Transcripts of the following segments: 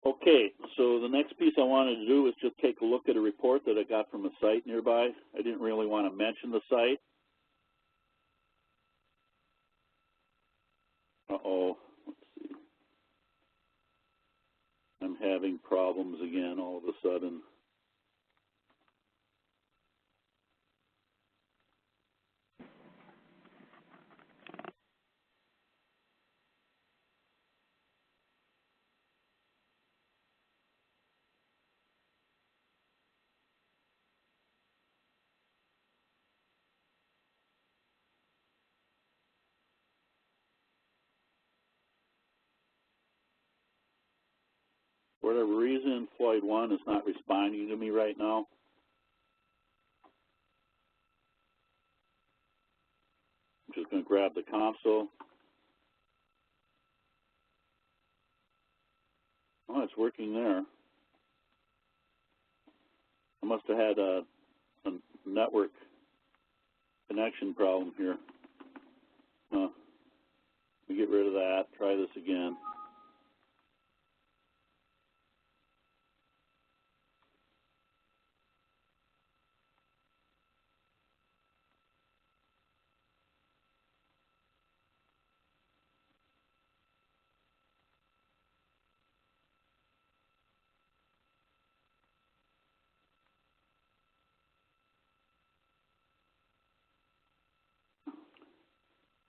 Okay, so the next piece I wanted to do is just take a look at a report that I got from a site nearby. I didn't really want to mention the site. Uh-oh, let's see. I'm having problems again all of a sudden. For whatever reason, Floyd 1 is not responding to me right now. I'm just going to grab the console. Oh, it's working there. I must have had a network connection problem here. Let me get rid of that. Try this again.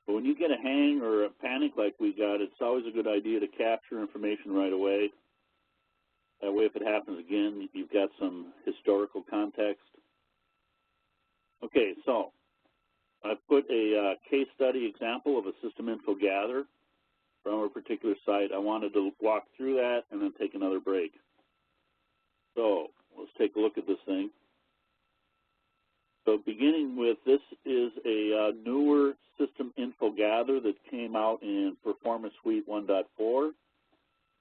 But when you get a hang or a panic like we got, it's always a good idea to capture information right away. That way, if it happens again, you've got some historical context. Okay, so I've put a case study example of a system info gather from a particular site. I wanted to walk through that and then take another break. So let's take a look at this thing. So beginning with, this is a newer system info gather that came out in Performance Suite 1.4.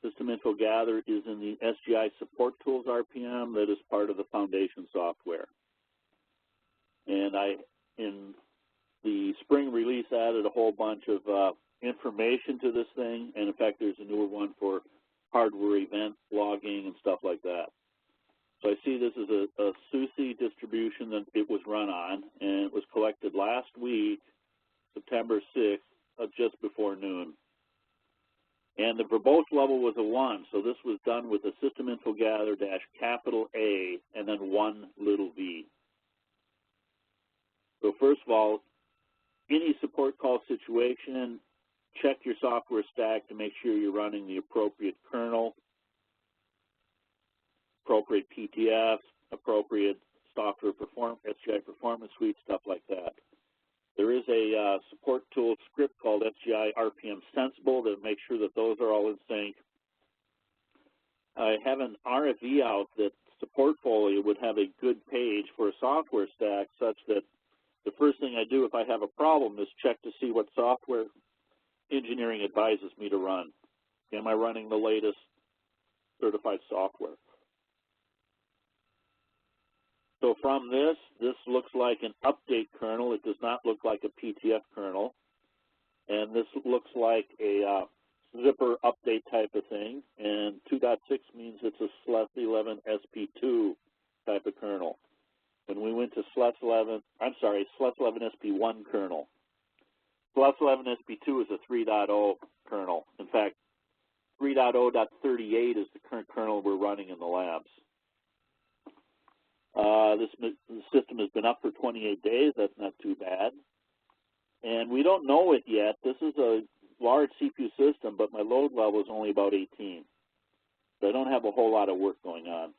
System info gather is in the SGI support tools RPM that is part of the foundation software. And I, in the spring release, added a whole bunch of information to this thing. And in fact, there's a newer one for hardware event logging and stuff like that. So I see this is a SUSE distribution that it was run on, and it was collected last week, September 6th, just before noon. And the verbose level was a 1, so this was done with the system info gather -capital A and then 1 little v. So first of all, any support call situation, check your software stack to make sure you're running the appropriate kernel, appropriate PTFs, appropriate software SGI Performance Suite, stuff like that. There is a support tool script called SGI RPM Sensible to make sure that those are all in sync. I have an RFE out that Supportfolio would have a good page for a software stack such that the first thing I do if I have a problem is check to see what software engineering advises me to run. Am I running the latest certified software? So from this looks like an update kernel. It does not look like a PTF kernel. And this looks like a zipper update type of thing. And 2.6 means it's a SLES 11 SP2 type of kernel. When we went to SLES 11 SP1 kernel. SLES 11 SP2 is a 3.0 kernel. In fact, 3.0.38 is the current kernel we're running in the labs. This system has been up for 28 days. That's not too bad. And we don't know it yet. This is a large CPU system, but my load level is only about 18. So I don't have a whole lot of work going on.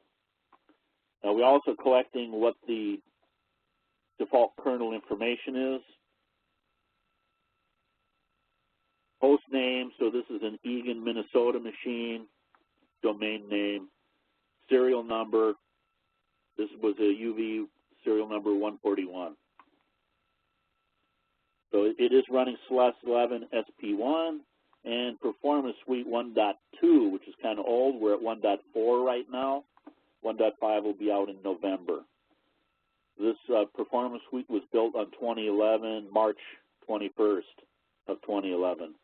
Now, we're also collecting what the default kernel information is. Host name, so this is an Eagan, Minnesota machine, domain name, serial number. This was a UV serial number 141. So it is running SLES 11 SP1 and Performance Suite 1.2, which is kind of old. We're at 1.4 right now. 1.5 will be out in November. This Performance Suite was built on 2011, March 21st of 2011,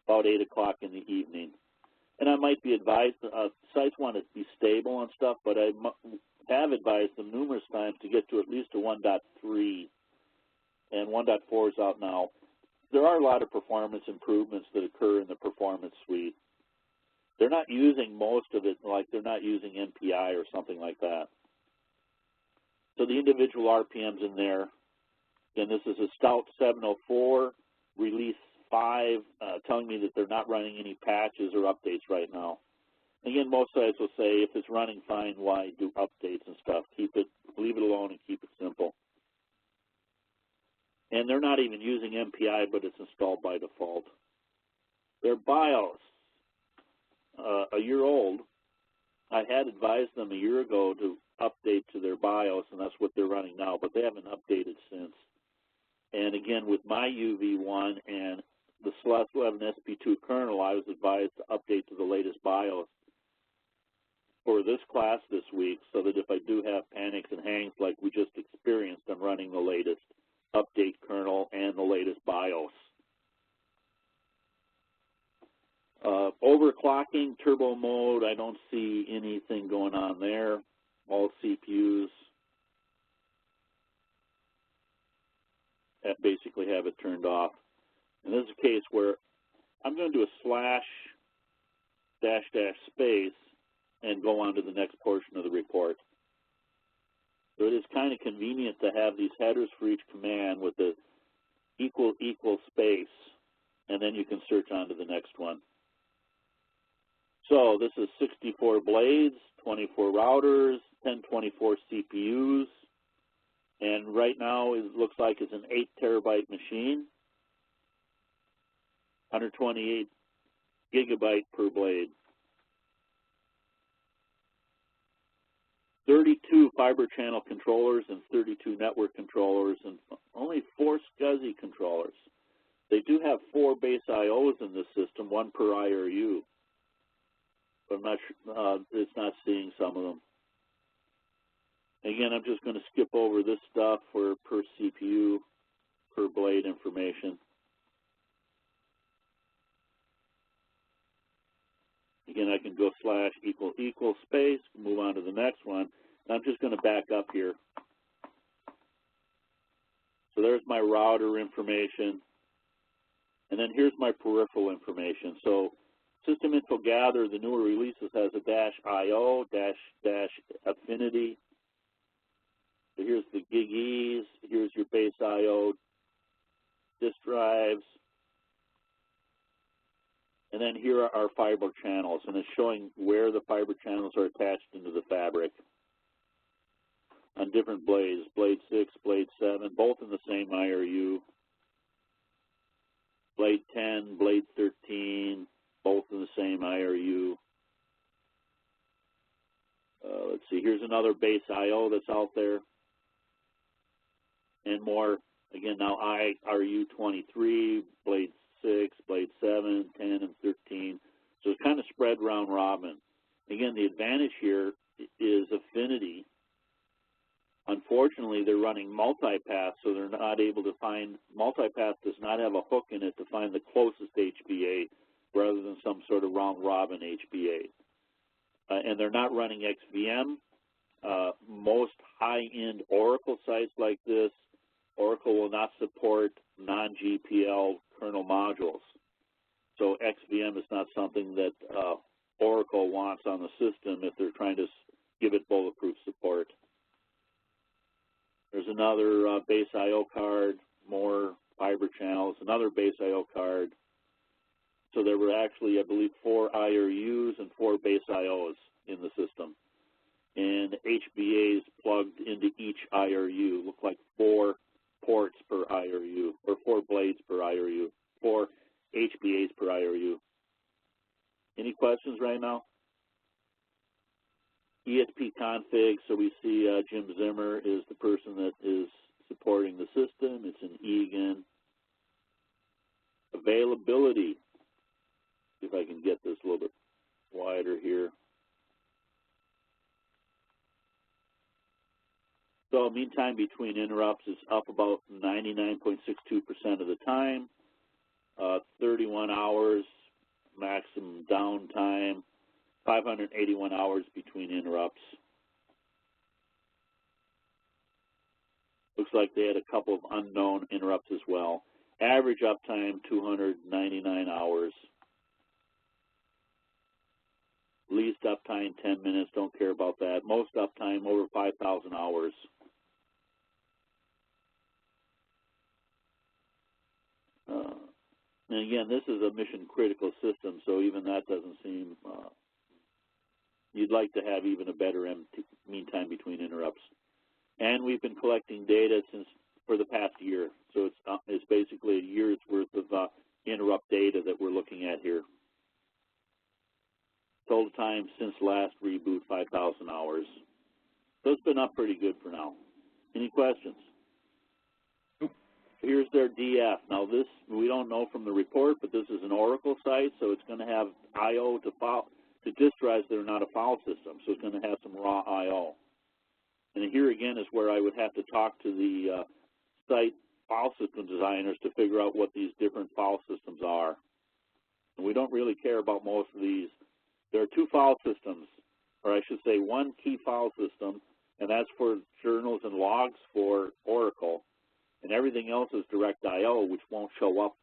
about 8 o'clock in the evening. And I might be advised, sites want to be stable and stuff, but I have advised them numerous times to get to at least a 1.3, and 1.4 is out now. There are a lot of performance improvements that occur in the performance suite. They're not using most of it, like they're not using NPI or something like that. So the individual RPMs in there, and this is a Stout 704, release 5, telling me that they're not running any patches or updates right now. Again, most sites will say if it's running fine, why do updates and stuff? Leave it alone and keep it simple. And they're not even using MPI, but it's installed by default. Their BIOS, a year old. I had advised them a year ago to update to their BIOS, and that's what they're running now, but they haven't updated since. And again, with my UV1 and the SLES 11 SP2 kernel, I was advised to update to the latest BIOS for this class this week, so that if I do have panics and hangs like we just experienced, I'm running the latest update kernel and the latest BIOS. Overclocking, turbo mode, I don't see anything going on there. All CPUs basically have it turned off. And this is a case where I'm going to do a / space and go on to the next portion of the report. So it is kind of convenient to have these headers for each command with the equal space, and then you can search on to the next one. So this is 64 blades, 24 routers, 1024 CPUs, and right now it looks like it's an 8 terabyte machine, 128 gigabyte per blade. 32 fiber channel controllers and 32 network controllers, and only 4 SCSI controllers. They do have 4 base IOs in this system, 1 per IRU. But I'm not sure, it's not seeing some of them. Again, I'm just going to skip over this stuff for per CPU, per blade information. Again, I can go / space, move on to the next one. And I'm just going to back up here. So there's my router information. And then here's my peripheral information. So System Info Gather, the newer releases, has a -IO, -affinity. So here's the GigEs, here's your base IO, disk drives. And then here are our fiber channels, and it's showing where the fiber channels are attached into the fabric on different blades, blade 6, blade 7, both in the same IRU. Blade 10, blade 13, both in the same IRU. Let's see, here's another base IO that's out there. And more, again, now IRU 23, blade 6, blade 7, 10, and 13. So it's kind of spread round robin. Again, the advantage here is affinity. Unfortunately, they're running multipath, so they're not able to find, multipath does not have a hook in it to find the closest HBA rather than some sort of round robin HBA. And they're not running XVM. Most high-end Oracle sites like this, Oracle will not support non-GPL kernel modules. So XVM is not something that Oracle wants on the system if they're trying to give it bulletproof support. There's another base IO card, more fiber channels, another base IO card. So there were actually, I believe, 4 IRUs and 4 base IOs in the system. And HBAs plugged into each IRU. Look like 4 ports per IRU, or 4 blades per IRU, 4 HBAs per IRU. Any questions right now? ESP config, so we see Jim Zimmer is the person that is supporting the system. It's an Egan. Availability. See if I can get this a little bit wider here. So mean time between interrupts is up about 99.62% of the time. 31 hours maximum downtime, 581 hours between interrupts. Looks like they had a couple of unknown interrupts as well. Average uptime, 299 hours. Least uptime, 10 minutes. Don't care about that. Most uptime, over 5,000 hours. And again, this is a mission-critical system, so even that doesn't seem, you'd like to have even a better mean time between interrupts. And we've been collecting data for the past year, so it's basically a year's worth of interrupt data that we're looking at here. Total time since last reboot, 5,000 hours. So it's been up pretty good for now. Any questions? Here's their DF. Now this, we don't know from the report, but this is an Oracle site, so it's going to have I.O. to disk drives that are not a file system, so it's going to have some raw I.O. And here again is where I would have to talk to the site file system designers to figure out what these different file systems are. And we don't really care about most of these. There are two file systems, or I should say one key file system, and that's for journals and logs for Oracle. And everything else is direct I.O., which won't show up,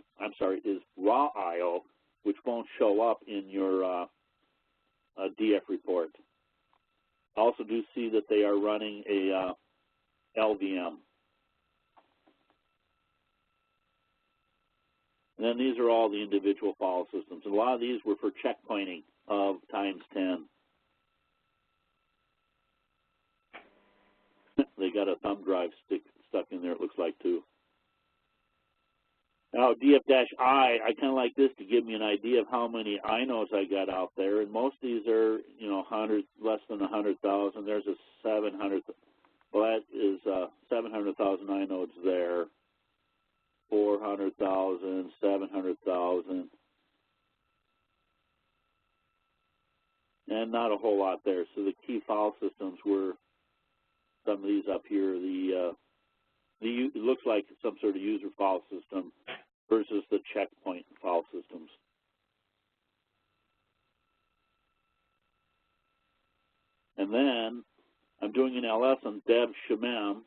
is raw I.O., which won't show up in your DF report. I also do see that they are running a LVM. And then these are all the individual file systems. And a lot of these were for checkpointing of times 10. They got a thumb drive stuck in there, it looks like, too. Now, DF-I kind of like this to give me an idea of how many inodes I got out there. And most of these are, you know, less than 100,000. There's a 700. Well, that is 700,000 inodes there. 400,000, 700,000. And not a whole lot there. So the key file systems were some of these up here. It looks like some sort of user file system versus the checkpoint file systems. And then I'm doing an LS on Dev Shemem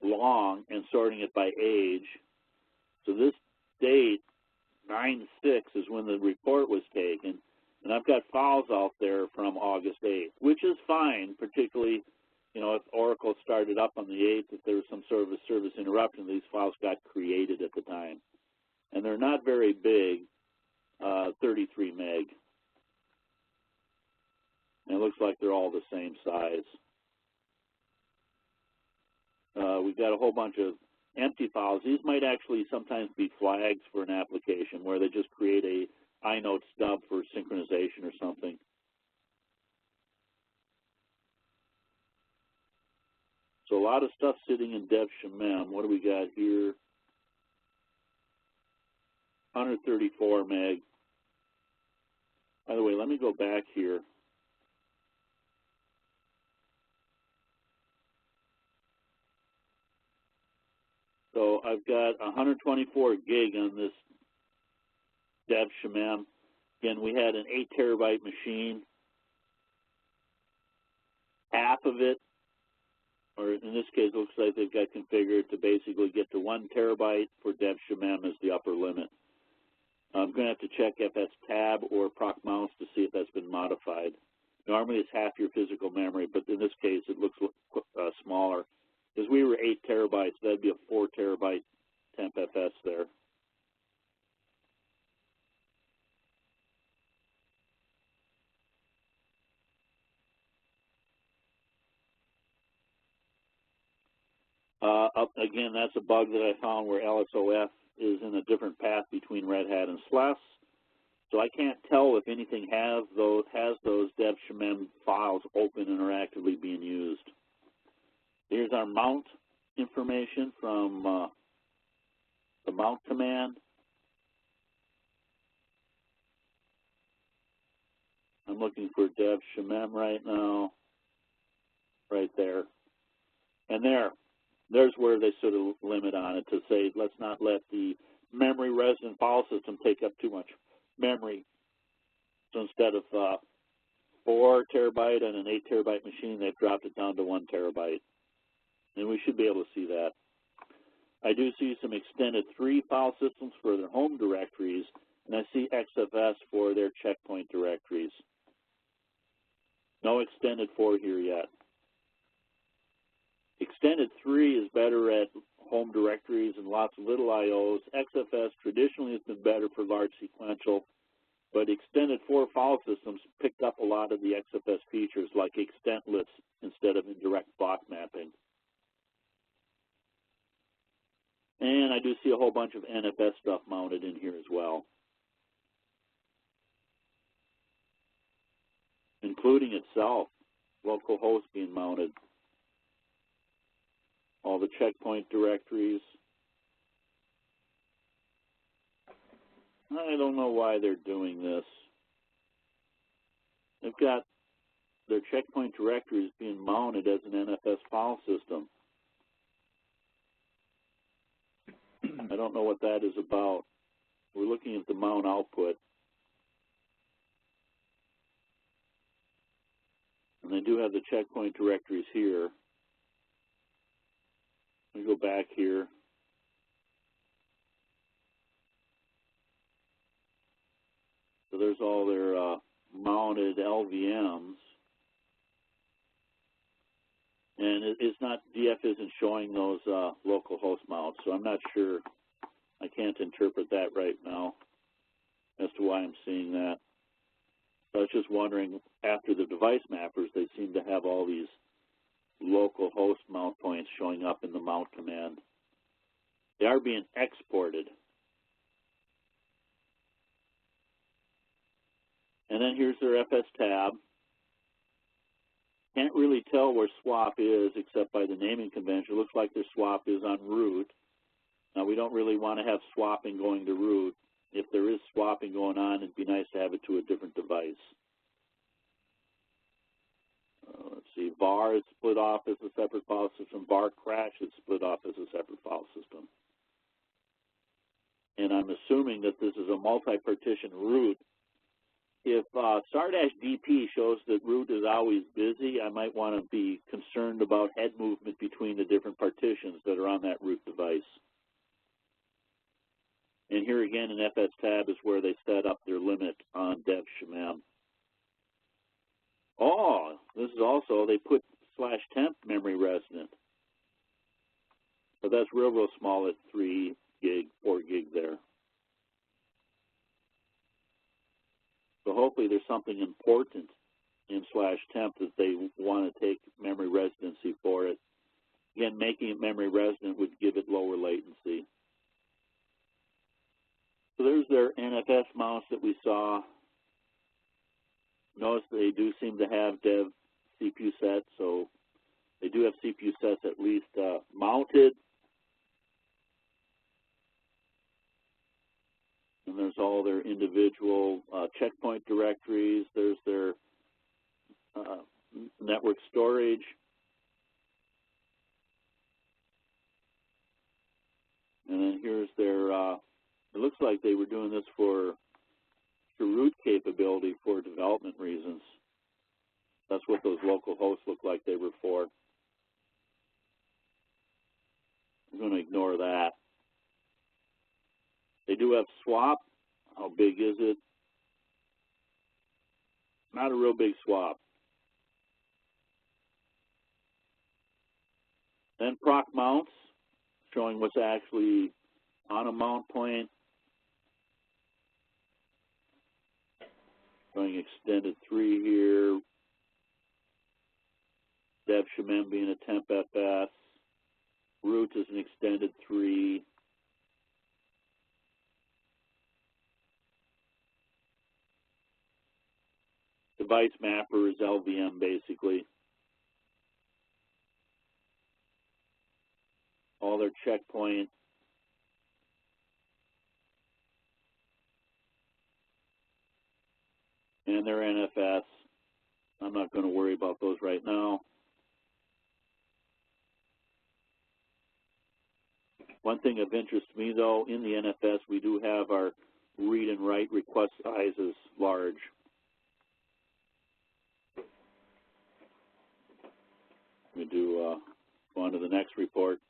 long and sorting it by age. So this date, 9/6, is when the report was taken. And I've got files out there from August 8th, which is fine, particularly, you know, if Oracle started up on the 8th, if there was some sort of a service interruption, these files got created at the time. And they're not very big, 33 meg. And it looks like they're all the same size. We've got a whole bunch of empty files. These might actually sometimes be flags for an application where they just create a inode stub for synchronization or something. So a lot of stuff sitting in Dev Shemem. What do we got here? 134 meg. By the way, let me go back here. So I've got 124 gig on this Dev Shemem. Again, we had an 8 terabyte machine. Half of it, or in this case, it looks like they've got configured to basically get to 1 terabyte for Dev Shemem as the upper limit. I'm going to have to check if that's tab or proc mouse to see if that's been modified. Normally it's half your physical memory, but in this case it looks smaller. Because we were 8 terabytes, that'd be a 4 terabyte temp FS there. Again, that's a bug that I found where LSOF is in a different path between Red Hat and SLES. So I can't tell if anything has those Dev Shemem files open and are actively being used. Here's our mount information from the mount command. I'm looking for Dev Shemem right now, right there. And there's where they sort of limit on it to say, let's not let the memory resident file system take up too much memory. So instead of 4 terabyte and an 8 terabyte machine, they've dropped it down to 1 terabyte. And we should be able to see that. I do see some extended 3 file systems for their home directories, and I see XFS for their checkpoint directories. No extended 4 here yet. Extended 3 is better at home directories and lots of little IOs. XFS traditionally has been better for large sequential, but extended 4 file systems picked up a lot of the XFS features like extentless instead of indirect block mapping. And I do see a whole bunch of NFS stuff mounted in here as well, including itself, localhost being mounted, all the checkpoint directories. I don't know why they're doing this. They've got their checkpoint directories being mounted as an NFS file system. I don't know what that is about. We're looking at the mount output. And they do have the checkpoint directories here. Let me go back here. So there's all their mounted LVMs. And it's not, DF isn't showing those local host mounts, so I'm not sure. I can't interpret that right now as to why I'm seeing that. So I was just wondering, after the device mappers, they seem to have all these local host mount points showing up in the mount command. They are being exported. And then here's their FS tab. Can't really tell where swap is except by the naming convention. It looks like their swap is on root. Now, we don't really want to have swapping going to root. If there is swapping going on, it'd be nice to have it to a different device. Let's see, var is split off as a separate file system. Var crash is split off as a separate file system. And I'm assuming that this is a multi-partition root. If *-DP shows that root is always busy, I might want to be concerned about head movement between the different partitions that are on that root device. And here again in FS tab is where they set up their limit on dev shmem. Oh, this is also, they put /temp memory resident. But that's real small at 3 gig, 4 gig there. So hopefully there's something important in /temp that they want to take memory residency for it. Again, making it memory resident would give it lower latency. So there's their NFS mounts that we saw. Notice they do seem to have dev CPU sets, so they do have CPU sets at least mounted. And there's all their individual checkpoint directories. There's their network storage. And then here's their, it looks like they were doing this for root capability for development reasons. That's what those local hosts look like they were for. I'm going to ignore that. They do have swap. How big is it? Not a real big swap. Then proc mounts, showing what's actually on a mount point. Showing extended 3 here. Dev shmem being a temp FS. Root is an extended 3. Device mapper is LVM basically. All their checkpoint. And their NFS. I'm not going to worry about those right now. One thing of interest to me, though, in the NFS, we do have our read and write request sizes large. We do go on to the next report.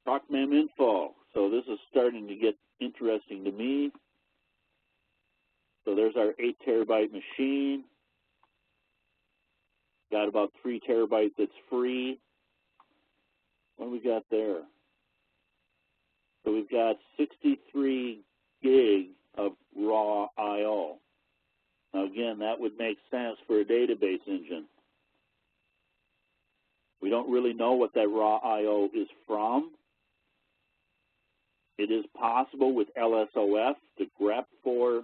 TalkMem info. So this is starting to get interesting to me. So there's our 8 terabyte machine. Got about 3 terabytes that's free. What do we got there? So we've got 63 gig of raw I/O. Now again, that would make sense for a database engine. We don't really know what that raw I/O is from. It is possible with LSOF to grep for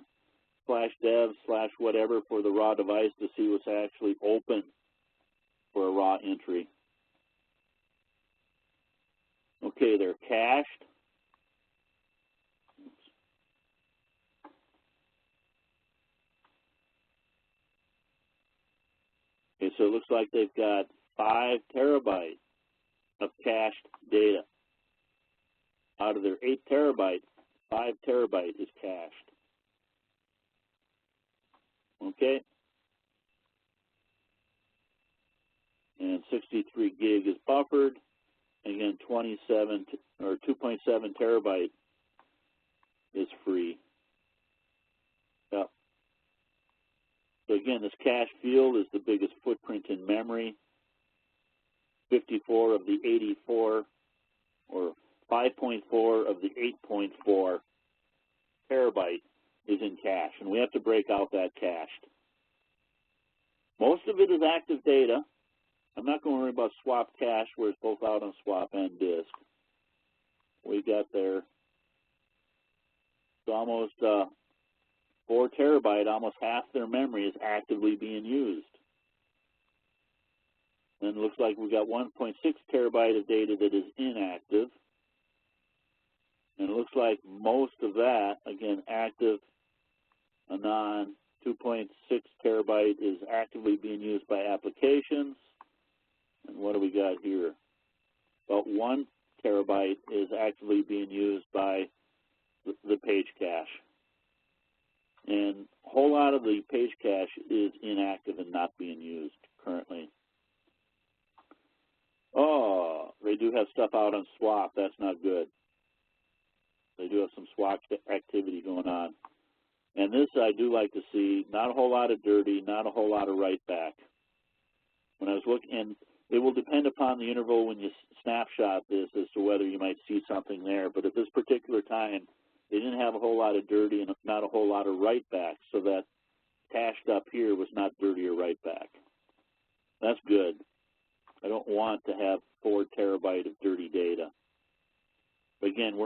/dev/whatever for the raw device to see what's actually open for a raw entry. Okay, they're cached. Okay, so it looks like they've got 5 terabytes of cached data. Out of their 8 terabytes, 5 terabytes is cached. Okay? And 63 gig is buffered. Again, 27 or 2.7 terabyte is free. Yep. So again, this cache field is the biggest footprint in memory. 54 of the 84, or 5.4 of the 8.4 terabyte is in cache, and we have to break out that cached. Most of it is active data. I'm not going to worry about swap cache where it's both out on swap and disk. We got there. It's almost 4 terabyte, almost half their memory is actively being used. And it looks like we've got 1.6 terabyte of data that is inactive. And it looks like most of that, again, active, anon, 2.6 terabyte is actively being used by applications. And what do we got here? About 1 terabyte is actively being used by the page cache. And a whole lot of the page cache is inactive and not being used currently. Oh, they do have stuff out on swap. That's not good. They do have some swap activity going on. And this I do like to see, not a whole lot of dirty, not a whole lot of write back. When I was looking, and it will depend upon the interval when you snapshot this as to whether you might see something there. But at this particular time, they didn't have a whole lot of dirty and not a whole lot of write back, so that cached up here was not dirty or write back. That's good. I don't want to have 4 terabyte of dirty data. But again,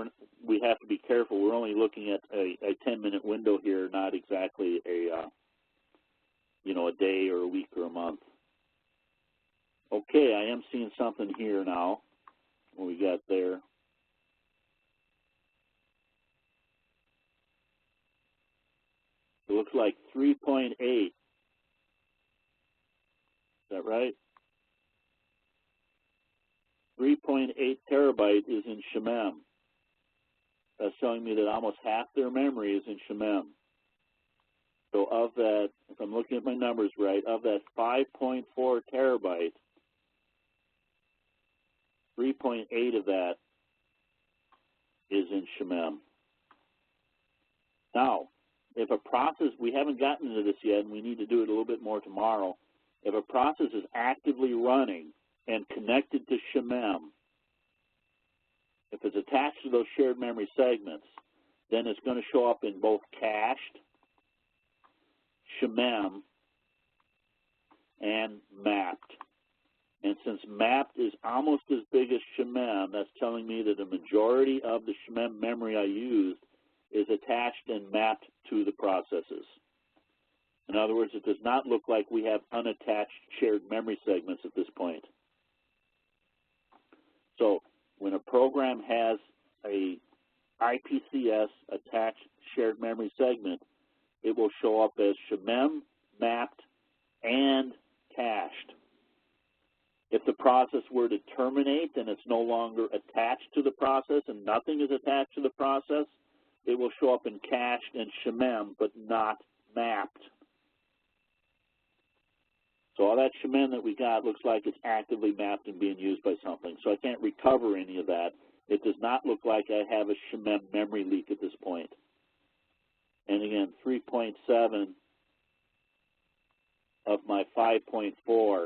we have to be careful. We're only looking at a 10-minute window here, not exactly a a day or a week or a month. Okay, I am seeing something here now. What we got there? It looks like 3.8. Is that right? 3.8 terabyte is in Shemem. That's telling me that almost half their memory is in Shemem. So of that, if I'm looking at my numbers right, of that 5.4 terabyte, 3.8 of that is in Shemem. Now, if a process, we haven't gotten into this yet, and we need to do it a little bit more tomorrow, if a process is actively running and connected to Shemem, if it's attached to those shared memory segments, then it's going to show up in both cached, Shemem, and mapped. And since mapped is almost as big as Shemem, that's telling me that the majority of the Shemem memory I used is attached and mapped to the processes. In other words, it does not look like we have unattached shared memory segments at this point. So when a program has a IPCS attached shared memory segment, it will show up as Shemem, mapped, and cached. If the process were to terminate and it's no longer attached to the process and nothing is attached to the process, it will show up in cached and Shemem, but not mapped. So all that SHMEM that we got looks like it's actively mapped and being used by something. So I can't recover any of that. It does not look like I have a SHMEM memory leak at this point. And again, 3.7 of my 5.4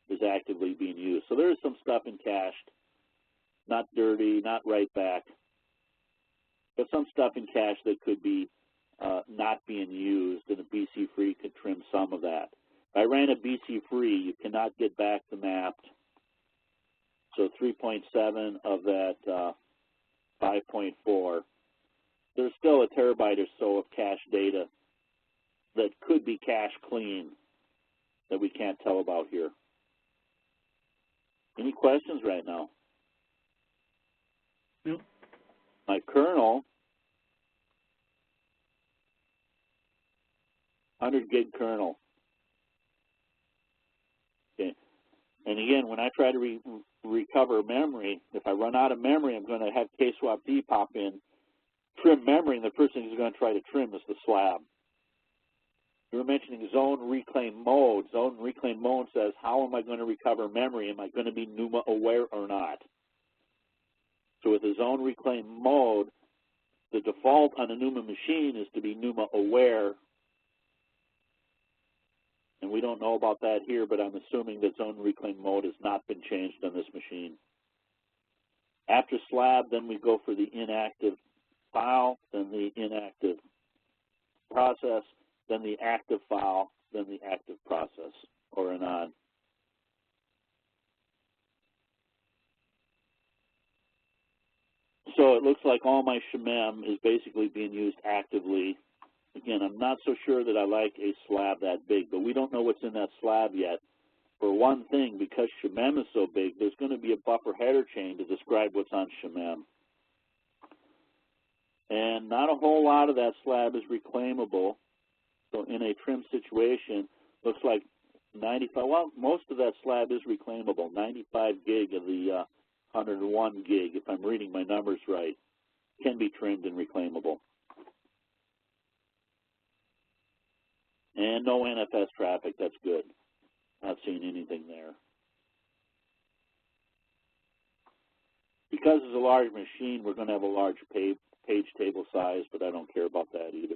is actively being used. So there is some stuff in cached, not dirty, not right back, but some stuff in cache that could be not being used, and a BC free could trim some of that. If I ran a BC free, you cannot get back the mapped. So 3.7 of that 5.4. There's still a terabyte or so of cache data that could be cache clean that we can't tell about here. Any questions right now? Nope. My kernel, 100 gig kernel. Okay. And again, when I try to recover memory, if I run out of memory, I'm going to have K-swap-D pop in, trim memory, and the first thing it's going to try to trim is the slab. You were mentioning zone reclaim mode. Zone reclaim mode says, how am I going to recover memory? Am I going to be NUMA aware or not? So with the zone reclaim mode, the default on a NUMA machine is to be NUMA aware. And we don't know about that here, but I'm assuming that zone reclaim mode has not been changed on this machine. After slab, then we go for the inactive file, then the inactive process, then the active file, then the active process, or an on. So it looks like all my SHMEM is basically being used actively. Again, I'm not so sure that I like a slab that big, but we don't know what's in that slab yet. For one thing, because SHMEM is so big, there's going to be a buffer header chain to describe what's on SHMEM. And not a whole lot of that slab is reclaimable. So in a trim situation, looks like 95, well, most of that slab is reclaimable, 95 gig of the 101 gig, if I'm reading my numbers right, can be trimmed and reclaimable. And no NFS traffic, that's good. Not seeing anything there. Because it's a large machine, we're going to have a large page table size, but I don't care about that either.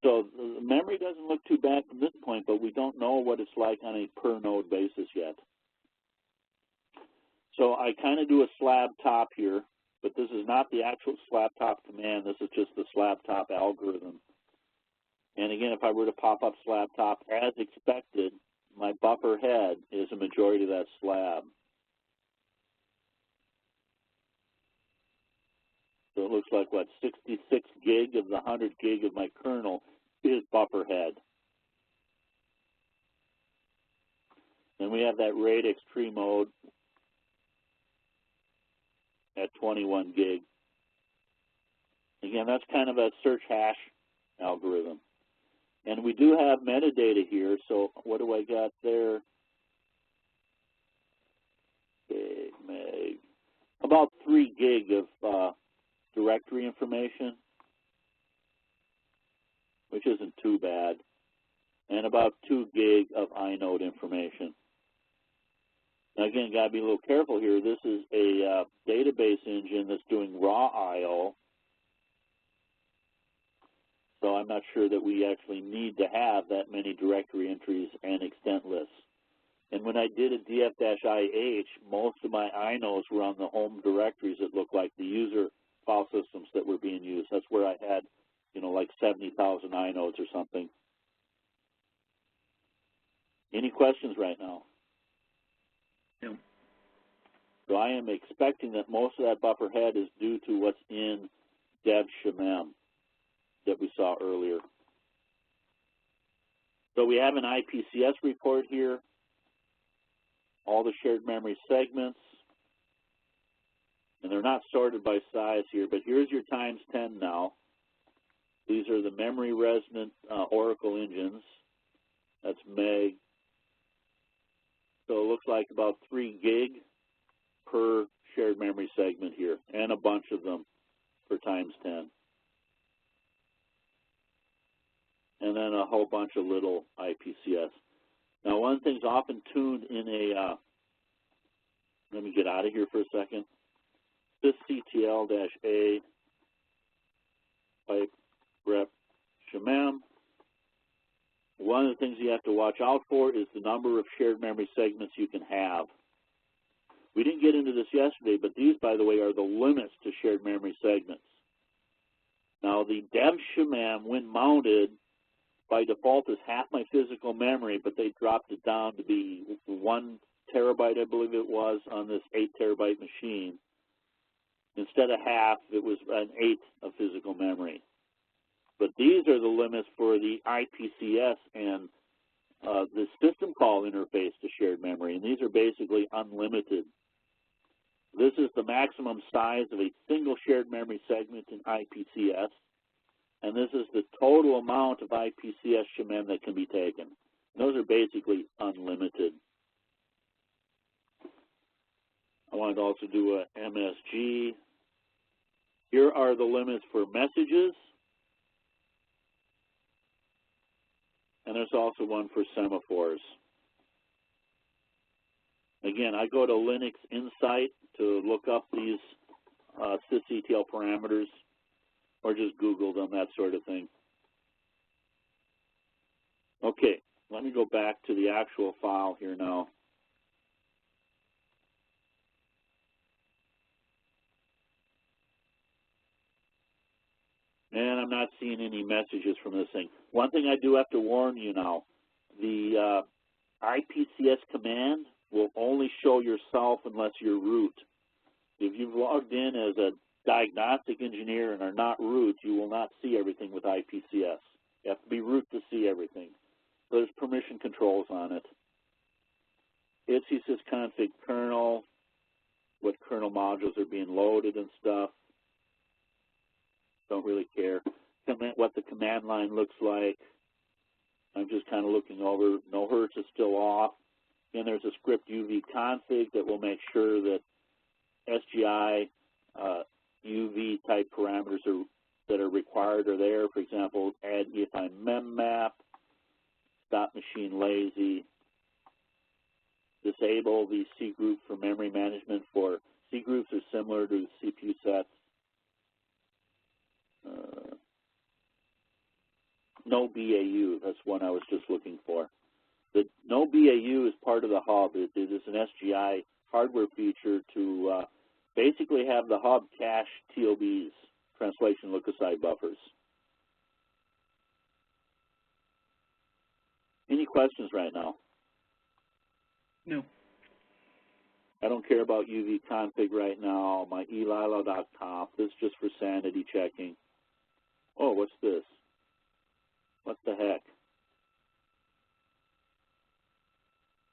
So the memory doesn't look too bad from this point, but we don't know what it's like on a per node basis yet. So I kind of do a slab top here, but this is not the actual slab top command. This is just the slab top algorithm. And again, if I were to pop up slab top as expected, my buffer head is a majority of that slab. So it looks like, what, 66 gig of the 100 gig of my kernel is buffer head. Then we have that radix tree mode at 21 gig. Again, that's kind of a search hash algorithm. And we do have metadata here, so what do I got there? Big meg. About 3 gig of directory information, which isn't too bad, and about 2 gig of inode information. Now again, got to be a little careful here. This is a database engine that's doing raw I/O, so I'm not sure that we actually need to have that many directory entries and extent lists. And when I did a df-ih, most of my inodes were on the home directories that looked like the user file systems that were being used. That's where I had, you know, like 70,000 inodes or something. Any questions right now? No. So I am expecting that most of that buffer head is due to what's in dev SHMEM that we saw earlier. So we have an IPCS report here, all the shared memory segments, and they're not sorted by size here, but here's your times 10 now. These are the memory resonant Oracle engines. That's meg. So it looks like about 3 gig per shared memory segment here, and a bunch of them for times 10. And then a whole bunch of little IPCS. Now, one of the things often tuned in a, let me get out of here for a second, this CTL-A pipe rep shemem. One of the things you have to watch out for is the number of shared memory segments you can have. We didn't get into this yesterday, but these, by the way, are the limits to shared memory segments. Now, the dev shemem, when mounted, by default is half my physical memory, but they dropped it down to be 1 terabyte, I believe it was, on this 8 terabyte machine. Instead of half, it was an eighth of physical memory. But these are the limits for the IPCS and the system call interface to shared memory, and these are basically unlimited. This is the maximum size of a single shared memory segment in IPCS, and this is the total amount of IPCS shemem that can be taken. Those are basically unlimited. I wanted to also do a MSG. Here are the limits for messages, and there's also one for semaphores. Again, I go to Linux Insight to look up these sysctl parameters, or just Google them, that sort of thing. Okay, let me go back to the actual file here now. And I'm not seeing any messages from this thing. One thing I do have to warn you now, the IPCS command will only show yourself unless you're root. If you've logged in as a diagnostic engineer and are not root, you will not see everything with IPCS. You have to be root to see everything. So there's permission controls on it. ITSY sysconfig kernel, what kernel modules are being loaded and stuff. Don't really care. What the command line looks like. I'm just kind of looking over. No hertz is still off. Then there's a script UV config that will make sure that SGI UV type parameters that are required are there. For example, add EFI memmap, stop machine lazy, disable the C group for memory management. For C groups are similar to CPU sets. No BAU, that's one I was just looking for. The no BAU is part of the hub. It is an SGI hardware feature to basically have the hub cache TOBs, translation look-aside buffers. Any questions right now? No. I don't care about UV config right now. My elilo.conf, this is just for sanity checking. Oh, what's this? What the heck?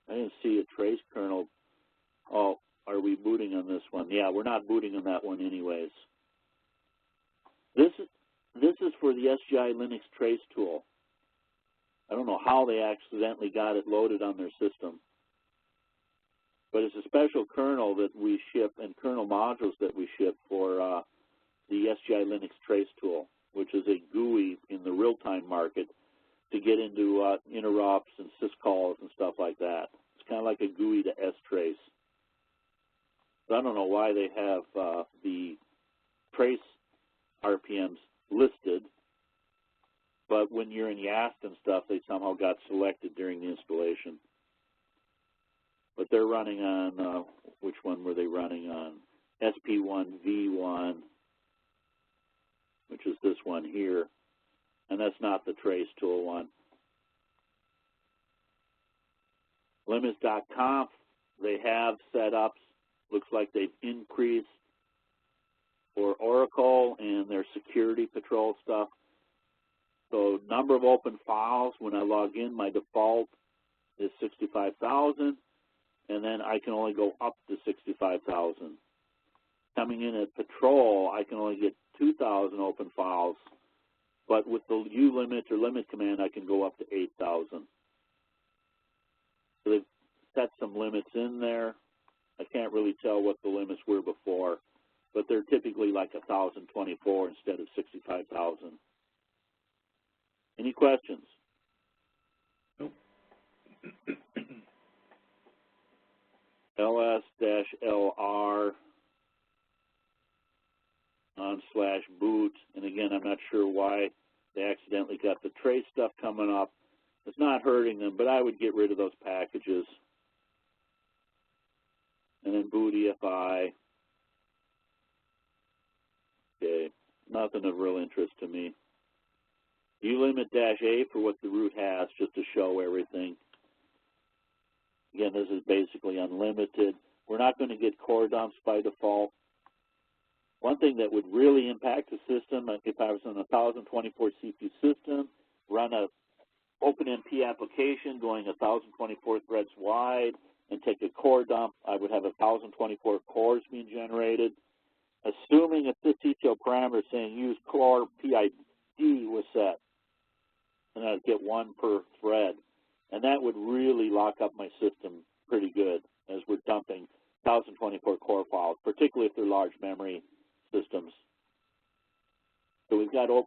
I didn't see a trace kernel. Oh, are we booting on this one? Yeah, we're not booting on that one anyways. This is for the SGI Linux trace tool. I don't know how they accidentally got it loaded on their system. But it's a special kernel that we ship and kernel modules that we ship for the SGI Linux trace tool, which is a GUI in the real-time market to get into interrupts and syscalls and stuff like that. It's kind of like a GUI to strace. So I don't know why they have the trace RPMs listed, but when you're in YAST and stuff, they somehow got selected during the installation. But they're running on, which one were they running on? SP1V1, which is this one here. And that's not the trace tool one. Limits.conf, they have setups. Looks like they've increased for Oracle and their security patrol stuff. So number of open files, when I log in, my default is 65,000. And then I can only go up to 65,000. Coming in at patrol, I can only get 2,000 open files, but with the ulimit or limit command, I can go up to 8,000. So they've set some limits in there. I can't really tell what the limits were before, but they're typically like 1,024 instead of 65,000. Any questions? Nope. ls-lr /boot, and again, I'm not sure why they accidentally got the trace stuff coming up. It's not hurting them, but I would get rid of those packages. And then boot EFI. Okay, nothing of real interest to me. ulimit-A for what the root has, just to show everything. Again, this is basically unlimited. We're not going to get core dumps by default. One thing that would really impact the system, if I was on a 1024 CPU system, run a OpenMP application going 1024 threads wide, and take a core dump, I would have 1024 cores being generated. Assuming a sysctl parameter saying use core PID was set, and I'd get one per thread. And that would really lock up my system pretty good as we're dumping 1024 core files, particularly if they're large memory systems. So we've got to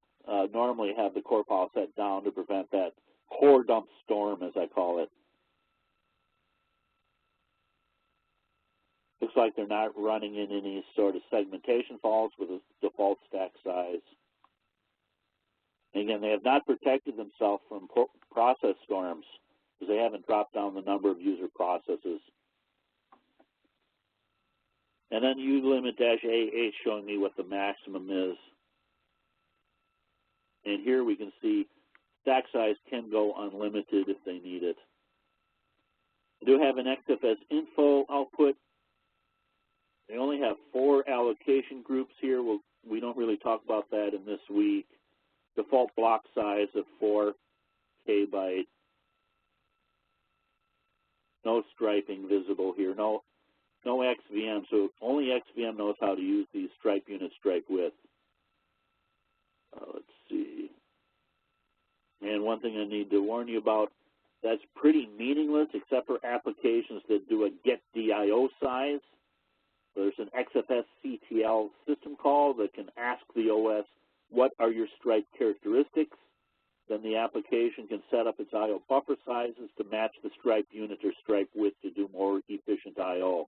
normally have the core file set down to prevent that core dump storm, as I call it. Looks like they're not running in any sort of segmentation faults with a default stack size. And again, they have not protected themselves from process storms because they haven't dropped down the number of user processes. And then ulimit-A showing me what the maximum is. And here we can see stack size can go unlimited if they need it. I do have an XFS info output. They only have 4 allocation groups here. We don't really talk about that in this week. Default block size of 4 KB. No striping visible here. No XVM, so only XVM knows how to use these stripe units, stripe width. Let's see. And one thing I need to warn you about, that's pretty meaningless except for applications that do a get DIO size. There's an XFS CTL system call that can ask the OS, what are your stripe characteristics? Then the application can set up its I/O buffer sizes to match the stripe unit or stripe width to do more efficient I/O.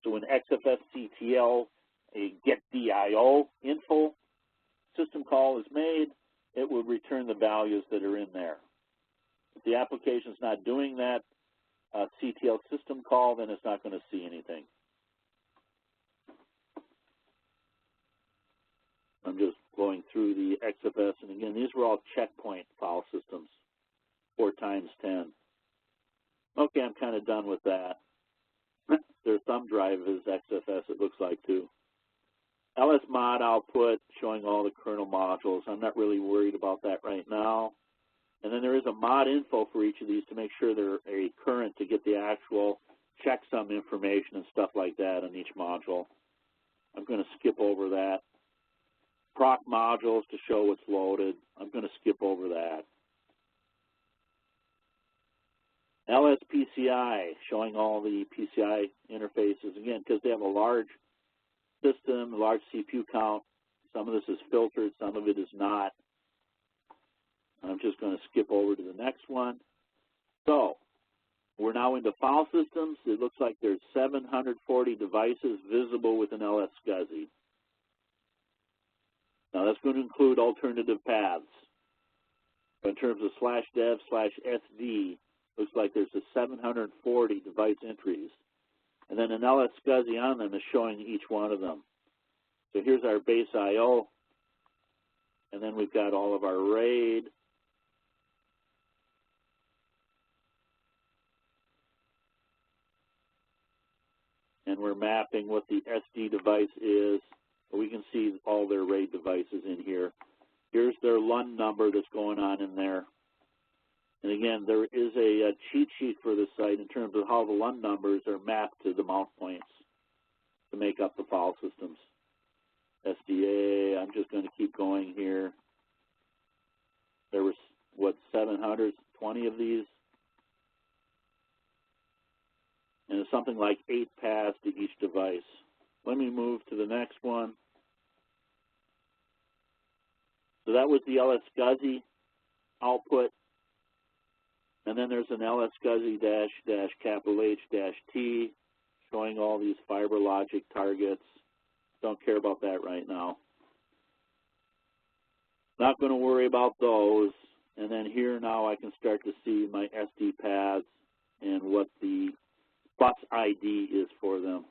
So when XFS CTL, a get DIO info system call is made, it will return the values that are in there. If the application is not doing that CTL system call, then it's not going to see anything. I'm just going through the XFS, and again, these were all checkpoint file systems, 4 times 10. Okay, I'm kind of done with that. Their thumb drive is XFS, it looks like, too. LS mod output showing all the kernel modules. I'm not really worried about that right now. And then there is a mod info for each of these to make sure they're a current to get the actual checksum information and stuff like that on each module. I'm going to skip over that. Proc modules to show what's loaded. I'm going to skip over that. LSPCI showing all the PCI interfaces, again, because they have a large system, a large CPU count. Some of this is filtered, some of it is not. I'm just going to skip over to the next one. So we're now into file systems. It looks like there's 740 devices visible with an LS-SCSI. Now that's going to include alternative paths. But in terms of /dev/sd, looks like there's a 740 device entries. And then an LS-SCSI on them is showing each one of them. So here's our base I/O. And then we've got all of our RAID. And we're mapping what the SD device is. We can see all their RAID devices in here. Here's their LUN number that's going on in there. And again, there is a cheat sheet for this site in terms of how the LUN numbers are mapped to the mount points to make up the file systems. SDA, I'm just going to keep going here. There was, what, 720 of these? And it's something like 8 paths to each device. Let me move to the next one. So that was the LS-SCSI output. And then there's an LS-SCSI -H-T showing all these fiber logic targets. Don't care about that right now. Not going to worry about those. And then here now I can start to see my SD paths and what the bus ID is for them.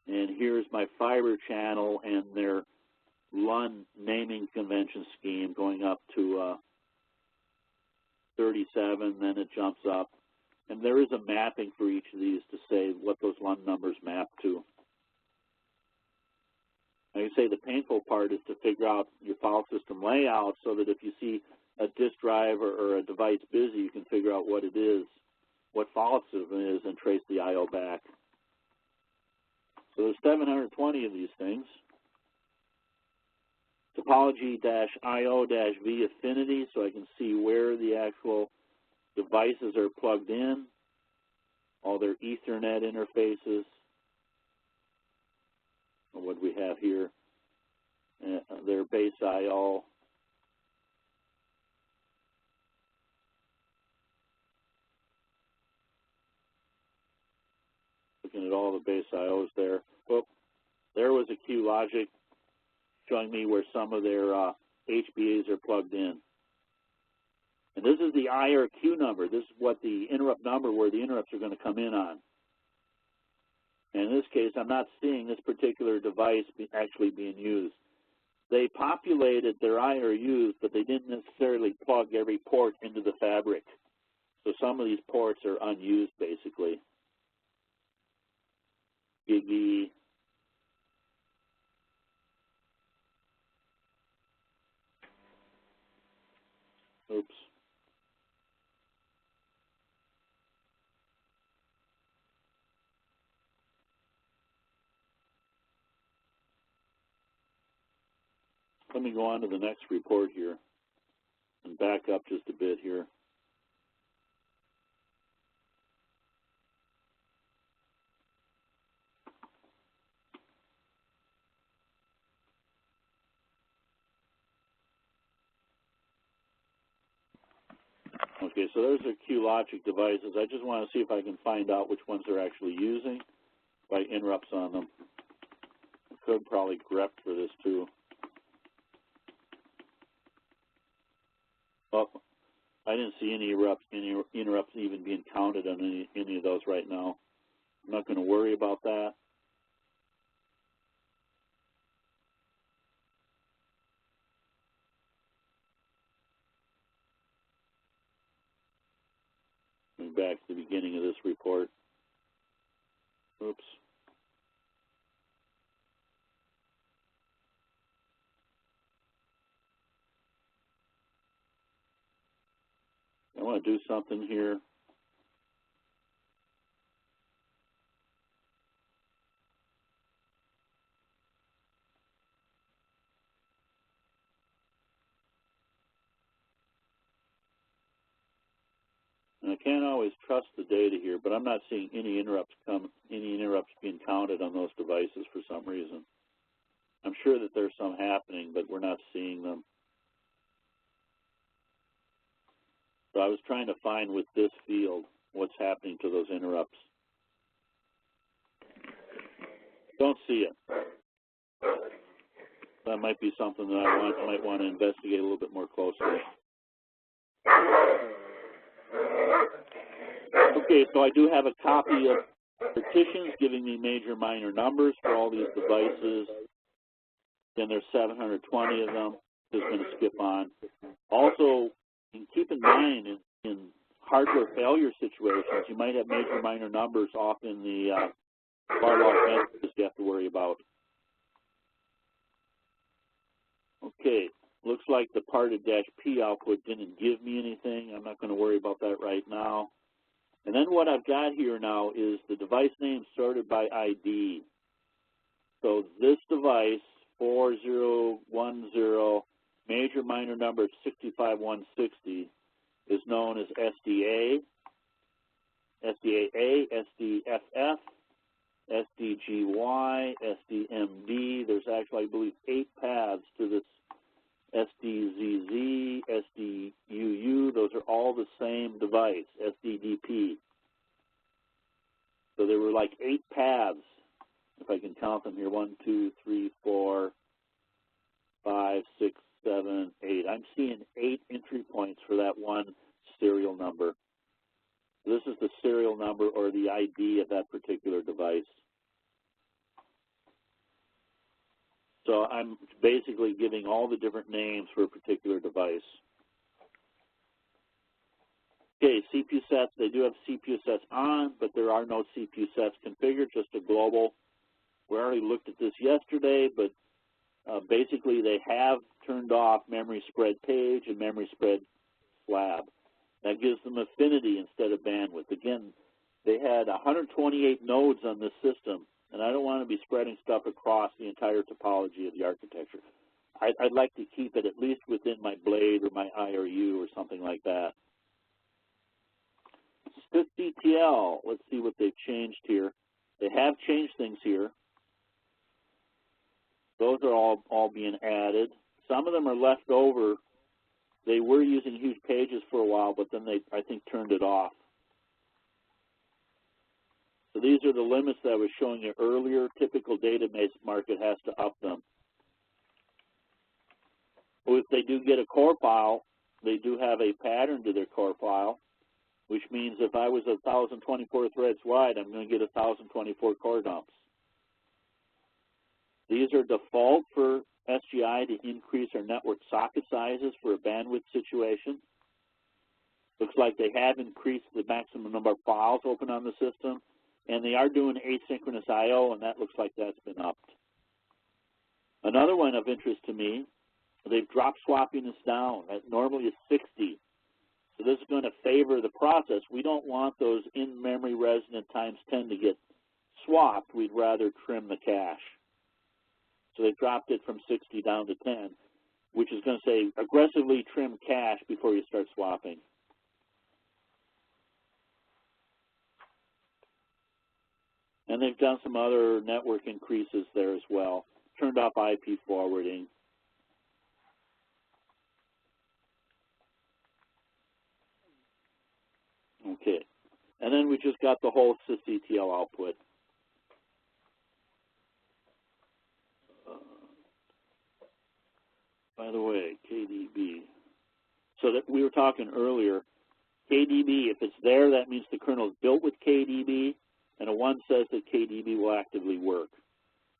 And here's my fiber channel and their LUN naming convention scheme going up to 37, then it jumps up. And there is a mapping for each of these to say what those LUN numbers map to. Like I say, the painful part is to figure out your file system layout so that if you see a disk drive or a device busy, you can figure out what it is, what file system it is, and trace the I/O back. So there's 720 of these things. Topology-IO-V affinity, so I can see where the actual devices are plugged in, all their Ethernet interfaces. What do we have here? Their base I/O. Looking at all the base I/Os there. Well, there was a QLogic showing me where some of their HBAs are plugged in. And this is the IRQ number. This is what the interrupt number where the interrupts are going to come in on. And in this case, I'm not seeing this particular device actually being used. They populated their IRUs, but they didn't necessarily plug every port into the fabric. So some of these ports are unused, basically. Gigi. Oops. Let me go on to the next report here and back up just a bit here. Okay, so there's their QLogic devices. I just want to see if I can find out which ones they're actually using by interrupts on them. I could probably grep for this too. Oh, I didn't see any interrupts even being counted on any of those right now. I'm not going to worry about that. Going back to the beginning of this report. Oops. I want to do something here. And I can't always trust the data here, but I'm not seeing any interrupts being counted on those devices for some reason. I'm sure that there's some happening, but we're not seeing them. So I was trying to find with this field what's happening to those interrupts. Don't see it. That might be something that I might want to investigate a little bit more closely. Okay, so I do have a copy of partitions giving me major minor numbers for all these devices. Then there's 720 of them. Just going to skip on. Also, keep in mind in hardware failure situations, you might have major minor numbers off in the bar log messages you have to worry about. Okay, looks like the parted -P output didn't give me anything. I'm not going to worry about that right now. And then what I've got here now is the device name sorted by ID. So this device, 4010, major minor number 65160, is known as SDA, SDAA, SDFF, SDGY, SDMD. There's actually, I believe, 8 paths to this SDZZ, SDUU. Those are all the same device, SDDP. So there were like 8 paths, if I can count them here. 1, 2, 3, 4, 5, 6, 7, 8. I'm seeing 8 entry points for that one serial number. This is the serial number or the ID of that particular device. So I'm basically giving all the different names for a particular device. Okay, CPU sets, they do have CPU sets on, but there are no CPU sets configured, just a global. We already looked at this yesterday, but basically they have turned off memory spread page and memory spread slab. That gives them affinity instead of bandwidth. Again, they had 128 nodes on this system, and I don't want to be spreading stuff across the entire topology of the architecture. I'd like to keep it at least within my blade or my IRU or something like that. SysDTL, let's see what they've changed here. They have changed things here. Those are all being added. Some of them are left over. They were using huge pages for a while, but then they, I think, turned it off. So these are the limits that I was showing you earlier. Typical database market has to up them. Well, if they do get a core file, they do have a pattern to their core file, which means if I was 1,024 threads wide, I'm going to get 1,024 core dumps. These are default for SGI to increase our network socket sizes for a bandwidth situation. Looks like they have increased the maximum number of files open on the system, and they are doing asynchronous I/O, and that looks like that's been upped. Another one of interest to me, they've dropped swappiness down. That normally is 60. So this is going to favor the process. We don't want those in-memory resident times 10 to get swapped. We'd rather trim the cache. So they dropped it from 60 down to 10, which is going to say aggressively trim cache before you start swapping. And they've done some other network increases there as well. Turned off IP forwarding. Okay. And then we just got the whole SysDTL output. By the way, KDB. So that we were talking earlier, KDB, if it's there, that means the kernel is built with KDB, and a 1 says that KDB will actively work.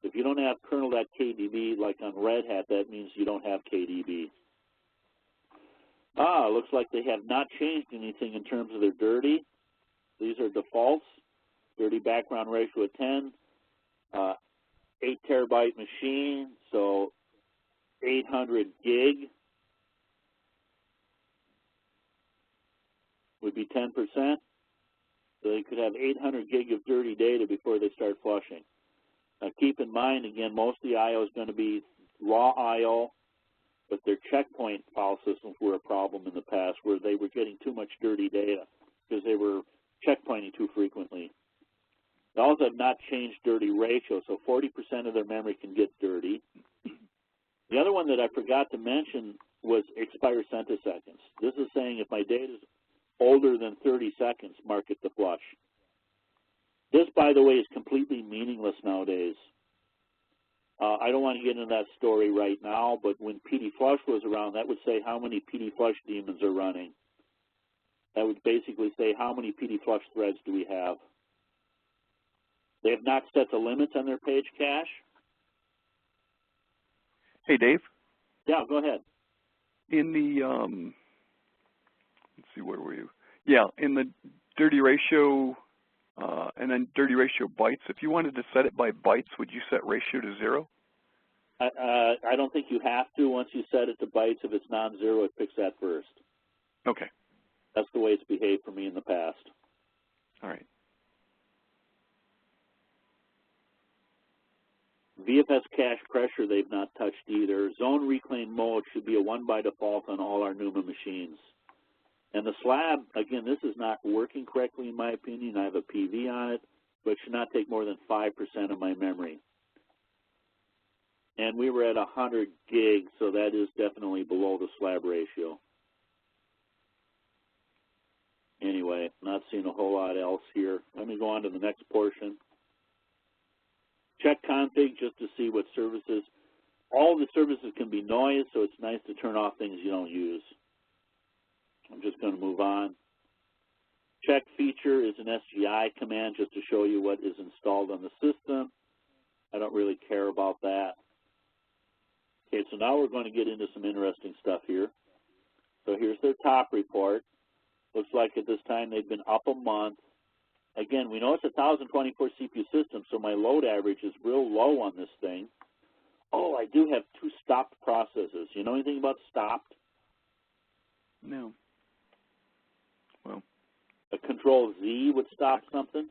If you don't have kernel.kdb, like on Red Hat, that means you don't have KDB. Looks like they have not changed anything in terms of their dirty. These are defaults. Dirty background ratio of 10, 8 terabyte machine, so 800 gig would be 10%. So they could have 800 gig of dirty data before they start flushing. Now keep in mind, again, most of the I/O is going to be raw I/O, but their checkpoint file systems were a problem in the past where they were getting too much dirty data because they were checkpointing too frequently. They also have not changed dirty ratio, so 40% of their memory can get dirty. The other one that I forgot to mention was expire centiseconds. This is saying if my data is older than 30 seconds, mark it to flush. This, by the way, is completely meaningless nowadays. I don't want to get into that story right now, but when PD flush was around, that would say how many PD flush daemons are running. That would basically say how many PD flush threads do we have. They have not set the limits on their page cache. Hey, Dave. Yeah, go ahead. In the, let's see, where were you? Yeah, in the dirty ratio and then dirty ratio bytes, if you wanted to set it by bytes, would you set ratio to 0? I don't think you have to. Once you set it to bytes, if it's non-zero, it picks that first. Okay. That's the way it's behaved for me in the past. All right. VFS cache pressure they've not touched either. Zone reclaim mode should be a 1 by default on all our NUMA machines. And the slab, again, this is not working correctly in my opinion. I have a PV on it, but it should not take more than 5% of my memory. And we were at 100 gigs, so that is definitely below the slab ratio. Anyway, not seeing a whole lot else here. Let me go on to the next portion. Check config just to see what services. All the services can be noise, so it's nice to turn off things you don't use. I'm just going to move on. Check feature is an SGI command just to show you what is installed on the system. I don't really care about that. Okay, so now we're going to get into some interesting stuff here. So here's their top report. Looks like at this time they've been up a month. Again, we know it's a 1024 CPU system, so my load average is real low on this thing. Oh, I do have 2 stopped processes. You know anything about stopped? No. Well. A control Z would stop something?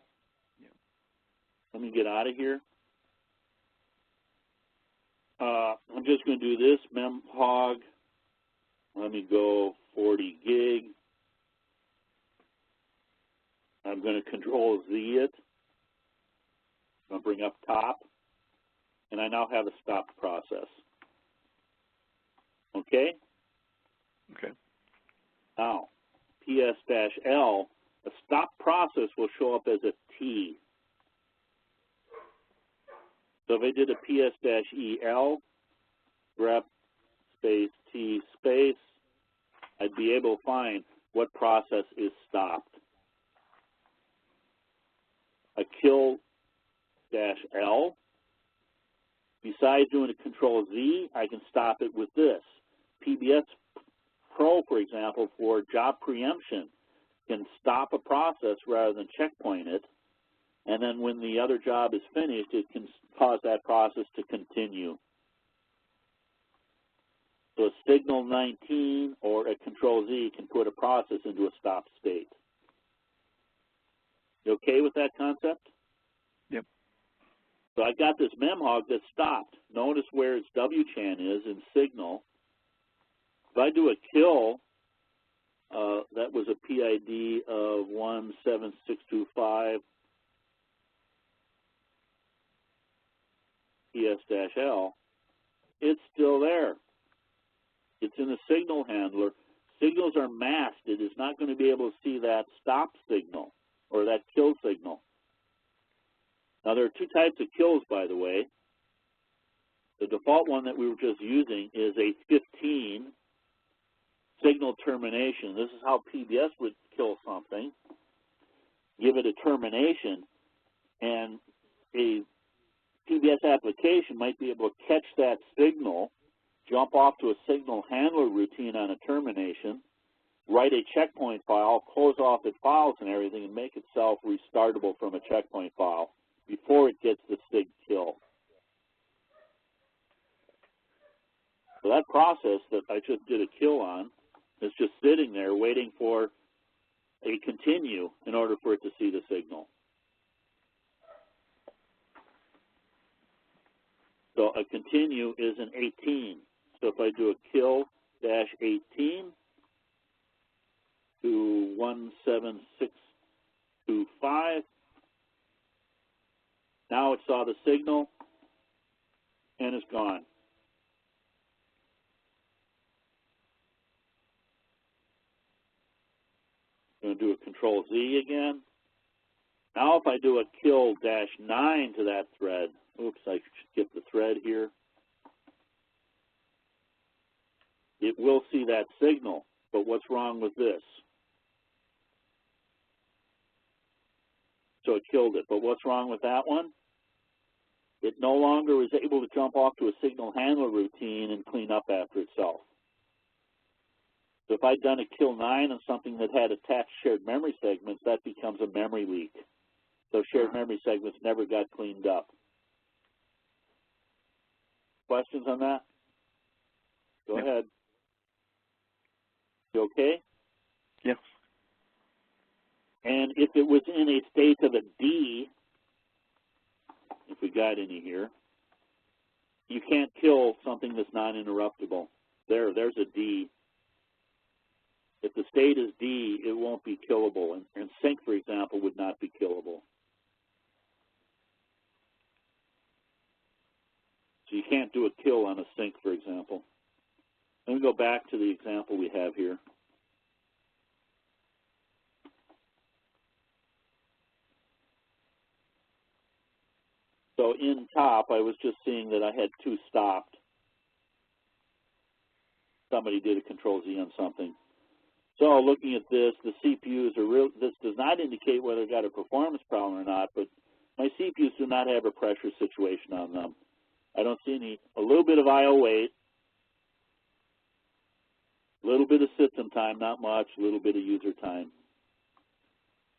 Yeah. Let me get out of here. I'm just going to do this, memhog. Let me go 40 gig. I'm going to control Z it. I'm going to bring up top. And I now have a stopped process. Okay? Okay. Now, PS-L, a stopped process will show up as a T. So if I did a PS-EL, grep space T space, I'd be able to find what process is stopped. A kill-L, besides doing a control Z, I can stop it with this. PBS Pro, for example, for job preemption, can stop a process rather than checkpoint it, and then when the other job is finished, it can cause that process to continue. So a signal 19 or a control Z can put a process into a stop state. You okay with that concept? Yep. So I got this memhog that's stopped. Notice where its WCHAN is in signal. If I do a kill, that was a PID of 17625 PS-L, it's still there. It's in the signal handler. Signals are masked. It is not going to be able to see that stop signal or that kill signal. Now, there are 2 types of kills, by the way. The default one that we were just using is a 15 signal termination. This is how PBS would kill something, give it a termination, and a PBS application might be able to catch that signal, jump off to a signal handler routine on a termination, write a checkpoint file, close off its files and everything, and make itself restartable from a checkpoint file before it gets the sig kill. So that process that I just did a kill on is just sitting there waiting for a continue in order for it to see the signal. So a continue is an 18. So if I do a kill-18 to 17625, now it saw the signal and it's gone. I'm going to do a control Z again. Now if I do a kill-9 to that thread, oops, I skipped the thread here. It will see that signal, but what's wrong with this? So it killed it, but what's wrong with that one? It no longer is able to jump off to a signal handler routine and clean up after itself. So if I'd done a kill-9 on something that had attached shared memory segments, that becomes a memory leak. So shared memory segments never got cleaned up. Questions on that? Go ahead. You okay? Yes. And if it was in a state of a D, if we got any here, you can't kill something that's non-interruptible. There's a D. If the state is D, it won't be killable. And sync, for example, would not be killable. So you can't do a kill on a sync, for example. Let me go back to the example we have here. So in top, I was just seeing that I had 2 stopped. Somebody did a Control Z on something. So looking at this, the CPUs are real. This does not indicate whether it got a performance problem or not, but my CPUs do not have a pressure situation on them. I don't see a little bit of I/O wait, a little bit of system time, not much, a little bit of user time.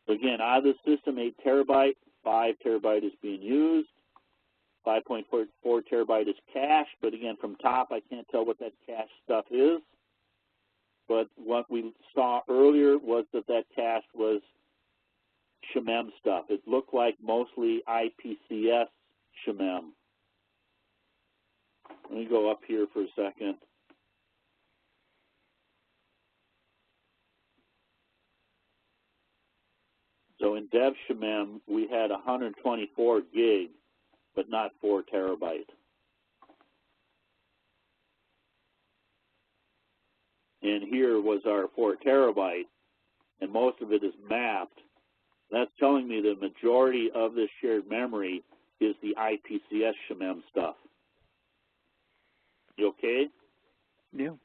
So again, out of the system, 8 terabyte, 5 terabyte is being used. 5.4 terabyte is cache, but again, from top, I can't tell what that cache stuff is. But what we saw earlier was that cache was SHMEM stuff. It looked like mostly IPCS SHMEM. Let me go up here for a second. So in Dev SHMEM, we had 124 gig, but not 4 terabyte. And here was our 4 terabyte, and most of it is mapped. That's telling me the majority of this shared memory is the IPCS SHMEM stuff. You okay? Yeah.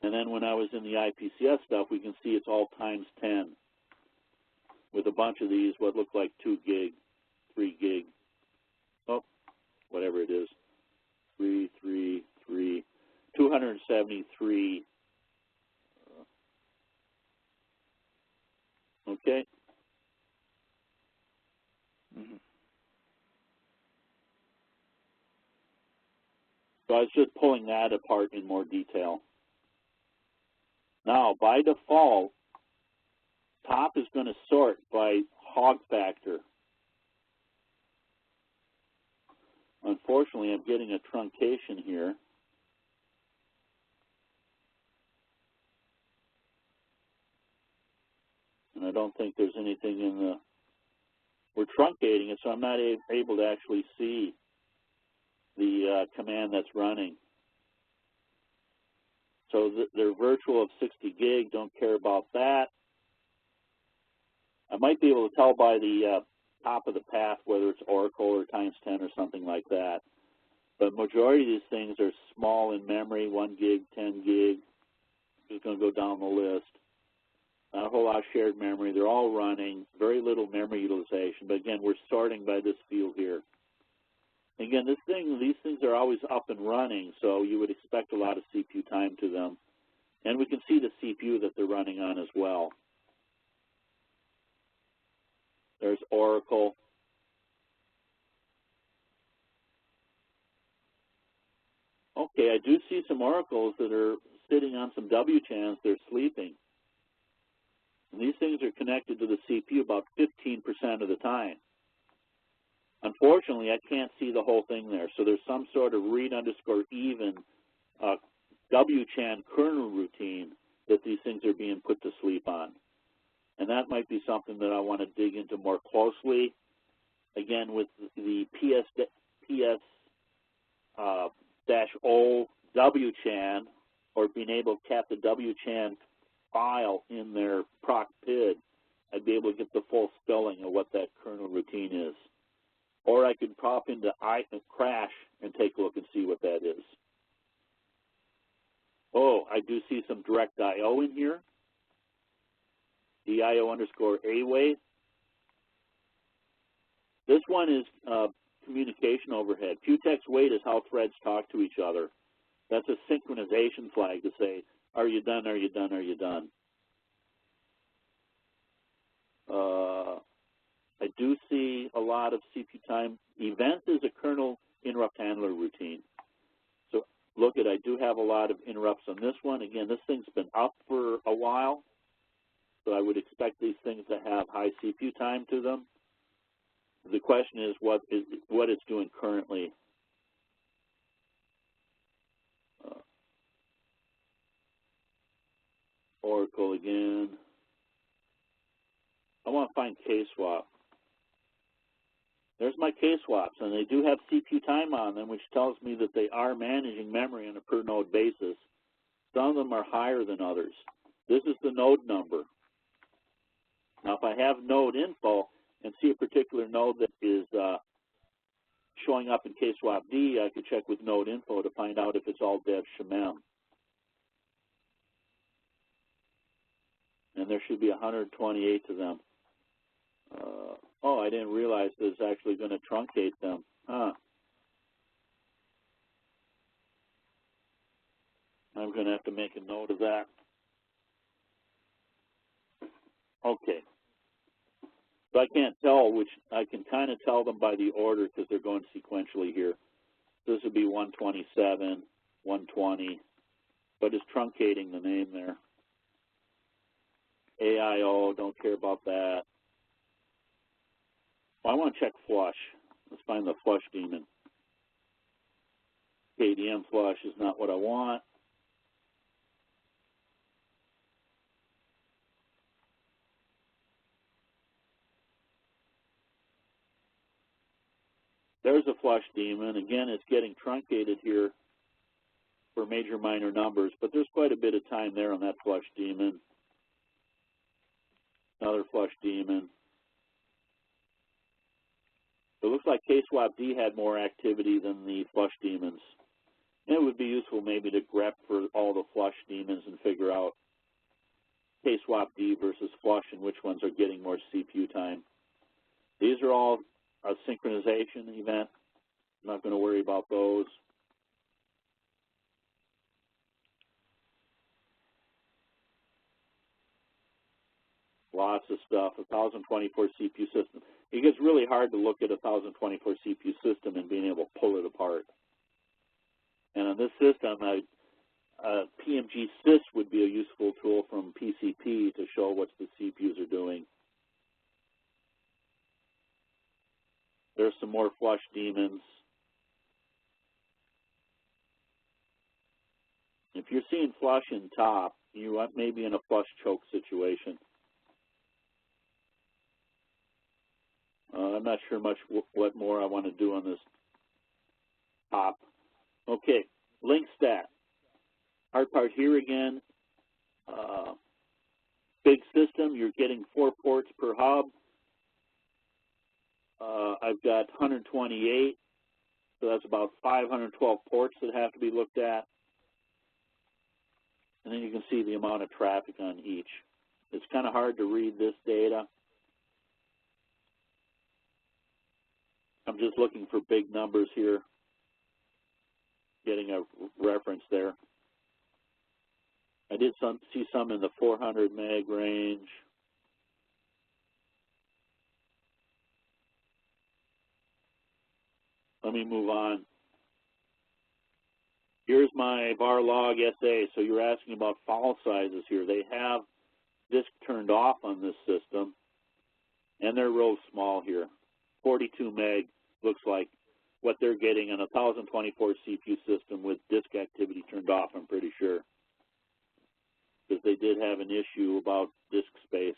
And then when I was in the IPCS stuff, we can see it's all times 10 with a bunch of these, what look like 2 gig, 3 gig, oh, whatever it is, 273. Okay? Mm-hmm. So I was just pulling that apart in more detail. Now, by default, top is going to sort by hog factor. Unfortunately, I'm getting a truncation here. And I don't think there's anything in the... We're truncating it, so I'm not able to actually see the command that's running. So they're virtual of 60 gig, don't care about that. I might be able to tell by the top of the path whether it's Oracle or times 10 or something like that. But majority of these things are small in memory, 1 gig, 10 gig. Just going to go down the list. Not a whole lot of shared memory. They're all running, very little memory utilization. But again, we're sorting by this field here. Again, these things are always up and running, so you would expect a lot of CPU time to them. And we can see the CPU that they're running on as well. There's Oracle. Okay, I do see some Oracles that are sitting on some W channels. They're sleeping. And these things are connected to the CPU about 15% of the time. Unfortunately, I can't see the whole thing there. So there's some sort of read_even WChan kernel routine that these things are being put to sleep on. And that might be something that I want to dig into more closely. Again, with the PS-O WChan, or being able to cap the WChan file in their proc PID, I'd be able to get the full spelling of what that kernel routine is. Or I could pop into crash and take a look and see what that is. Oh, I do see some direct I/O in here. DIO_await. This one is communication overhead. Futex wait is how threads talk to each other. That's a synchronization flag to say, are you done, are you done, are you done? I do see a lot of CPU time. Events is a kernel interrupt handler routine. So look I do have a lot of interrupts on this one. Again, this thing's been up for a while, so I would expect these things to have high CPU time to them. The question is what it's doing currently. Oracle again. I want to find K-swap. There's my K-swaps, and they do have CPU time on them, which tells me that they are managing memory on a per node basis. Some of them are higher than others. This is the node number. Now, if I have node info, and see a particular node that is showing up in KSWAP-D, I could check with node info to find out if it's all dev shemem. And there should be 128 of them. Oh, I didn't realize this is actually going to truncate them. Huh. I'm going to have to make a note of that. Okay. So I can't tell which, I can kind of tell them by the order because they're going sequentially here. This would be 127, 120, but it's truncating the name there. AIO, don't care about that. Well, I want to check flush. Let's find the flush daemon. KDM flush is not what I want. There's a flush daemon. Again, it's getting truncated here for major minor numbers, but there's quite a bit of time there on that flush daemon. Another flush daemon. It looks like KSWAP-D had more activity than the flush daemons. And it would be useful maybe to grep for all the flush daemons and figure out KSWAP-D versus flush and which ones are getting more CPU time. These are all a synchronization event. I'm not going to worry about those. Lots of stuff, 1024 CPU system. It gets really hard to look at a 1024 CPU system and being able to pull it apart. And on this system, PMG sys would be a useful tool from PCP to show what the CPUs are doing. There's some more flush daemons. If you're seeing flush in top, you may be in a flush choke situation. I'm not sure much what more I want to do on this top. Okay, link stat. Hard part here again. Big system, you're getting 4 ports per hub. I've got 128, so that's about 512 ports that have to be looked at. And then you can see the amount of traffic on each. It's kind of hard to read this data. I'm just looking for big numbers here, getting a reference there. I did see some in the 400 meg range. Let me move on. Here's my var log SA. So you're asking about file sizes here. They have disk turned off on this system, and they're real small here. 42 meg looks like what they're getting on a 1024 CPU system with disk activity turned off, I'm pretty sure. Because they did have an issue about disk space.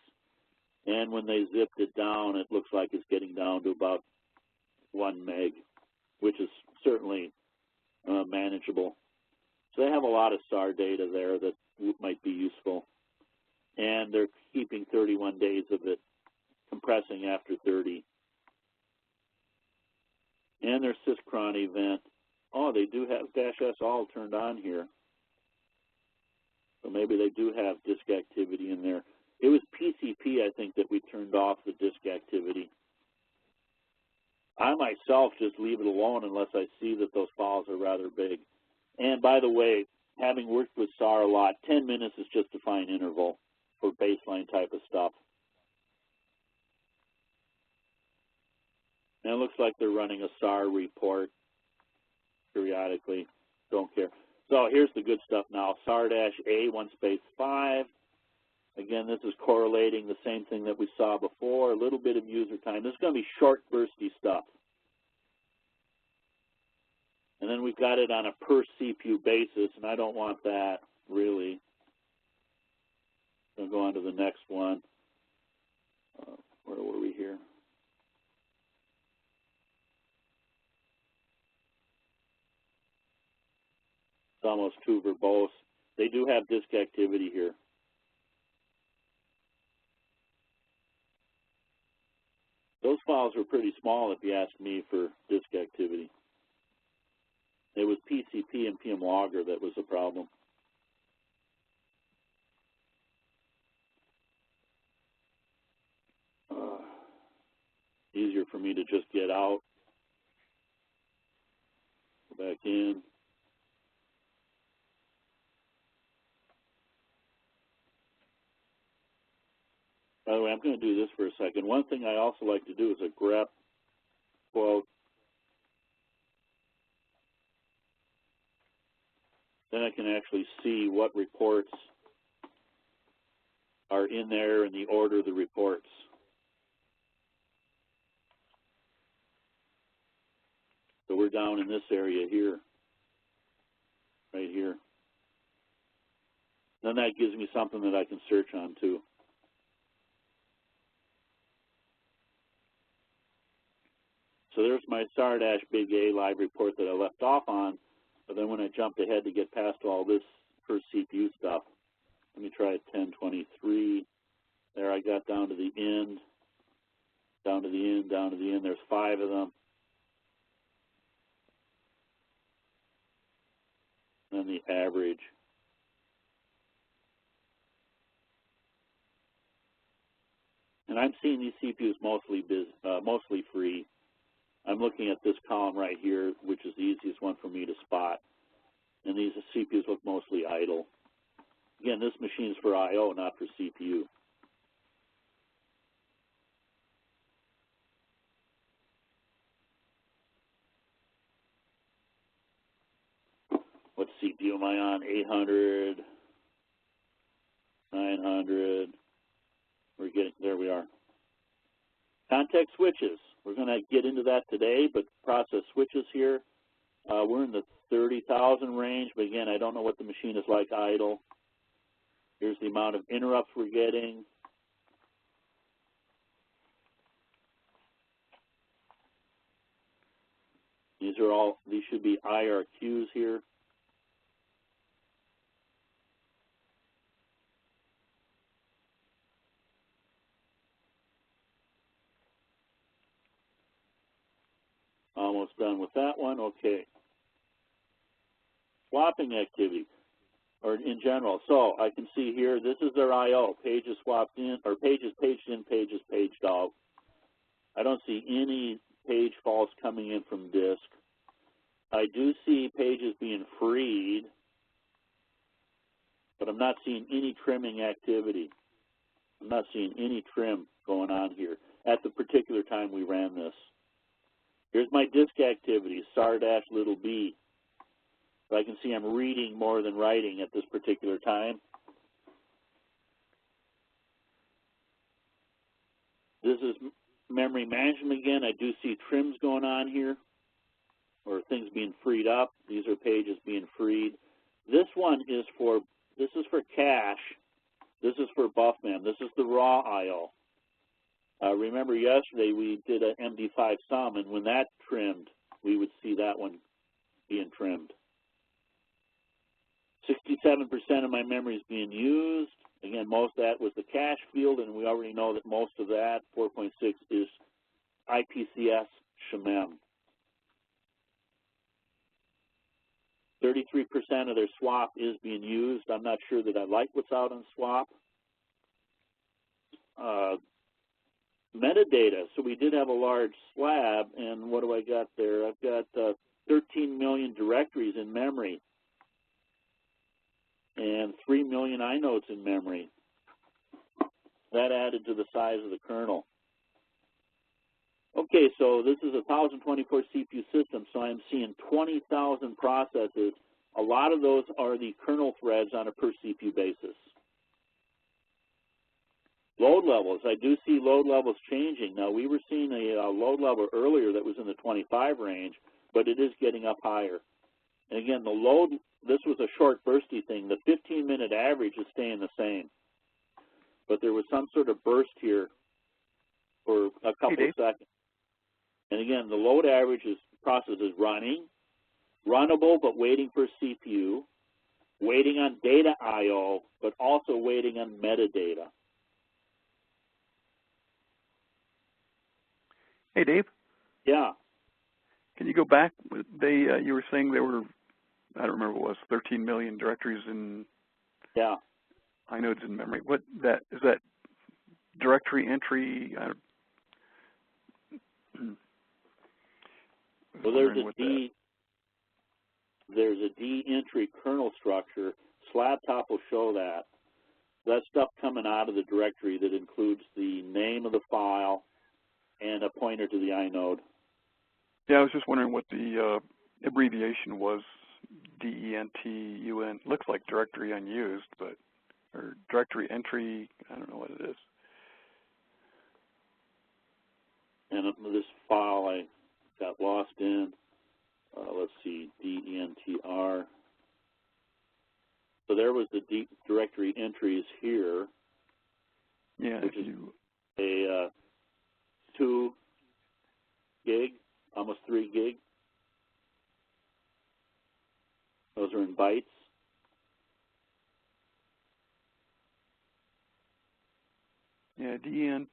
And when they zipped it down, it looks like it's getting down to about 1 meg, which is certainly manageable. So they have a lot of SAR data there that might be useful. And they're keeping 31 days of it, compressing after 30. And their syschron event. Oh, they do have -S all turned on here. So maybe they do have disk activity in there. It was PCP, I think, that we turned off the disk activity. I myself just leave it alone unless I see that those files are rather big. And by the way, having worked with SAR a lot, 10 minutes is just a fine interval for baseline type of stuff. And it looks like they're running a SAR report periodically. Don't care. So here's the good stuff now. SAR-A 1-5. Again, this is correlating the same thing that we saw before, a little bit of user time. This is going to be short, bursty stuff. And then we've got it on a per CPU basis, and I don't want that, really. I'll go on to the next one. Where were we here? It's almost too verbose. They do have disk activity here. Those files were pretty small if you ask me for disk activity. It was PCP and PM logger that was the problem. Easier for me to just get out, go back in. By the way, I'm going to do this for a second. One thing I also like to do is a grep quote. Then I can actually see what reports are in there and the order of the reports. So we're down in this area here, right here. Then that gives me something that I can search on too. So there's my SAR-Big A live report that I left off on, but then when I jumped ahead to get past all this first CPU stuff, let me try 1023. There I got down to the end, down to the end, down to the end. There's 5 of them. And the average. And I'm seeing these CPUs mostly free. I'm looking at this column right here, which is the easiest one for me to spot. And these CPUs look mostly idle. Again, this machine is for I/O, not for CPU. What CPU am I on? 800, 900. There we are. Context switches. We're going to get into that today, but process switches here. We're in the 30,000 range, but again, I don't know what the machine is like idle. Here's the amount of interrupts we're getting. These should be IRQs here. Almost done with that one. Okay. Swapping activity, or in general. So I can see here, this is their I/O. Pages swapped in, or pages paged in, pages paged out. I don't see any page faults coming in from disk. I do see pages being freed, but I'm not seeing any trimming activity. I'm not seeing any trim going on here at the particular time we ran this. Here's my disk activity, SAR-b. So I can see I'm reading more than writing at this particular time. This is memory management again. I do see trims going on here, or things being freed up. These are pages being freed. This one is for cache. This is for BuffMem. This is the raw I/O. Remember yesterday we did an MD5 sum, and when that trimmed, we would see that one being trimmed. 67% of my memory is being used. Again, most of that was the cache field, and we already know that most of that, 4.6, is IPCS SHMEM. 33% of their swap is being used. I'm not sure that I like what's out on swap. Metadata. So we did have a large slab, and what do I got there? I've got 13 million directories in memory and 3 million inodes in memory. That added to the size of the kernel. Okay, so this is a 1024 CPU system, so I'm seeing 20,000 processes. A lot of those are the kernel threads on a per CPU basis. Load levels, I do see load levels changing. Now, we were seeing a load level earlier that was in the 25 range, but it is getting up higher. And again, the load, this was a short bursty thing. The 15-minute average is staying the same. But there was some sort of burst here for a couple of seconds. And again, the load average process is running, runnable but waiting for CPU, waiting on data I/O, but also waiting on metadata. Hey, Dave. Yeah. Can you go back? You were saying there were, I don't remember what it was, 13 million directories in inodes in memory. Is that directory entry? Well, there's a D entry kernel structure. SLABTOP will show that. That's stuff coming out of the directory that includes the name of the file and a pointer to the inode. Yeah, I was just wondering what the abbreviation was. DENTUN. Looks like directory unused, or directory entry. I don't know what it is. And this file I got lost in. Let's see, DENTR. So there was the directory entries here. Yeah, which is a 2 gig, almost 3 gig. Those are in bytes. Yeah, DENTUNU.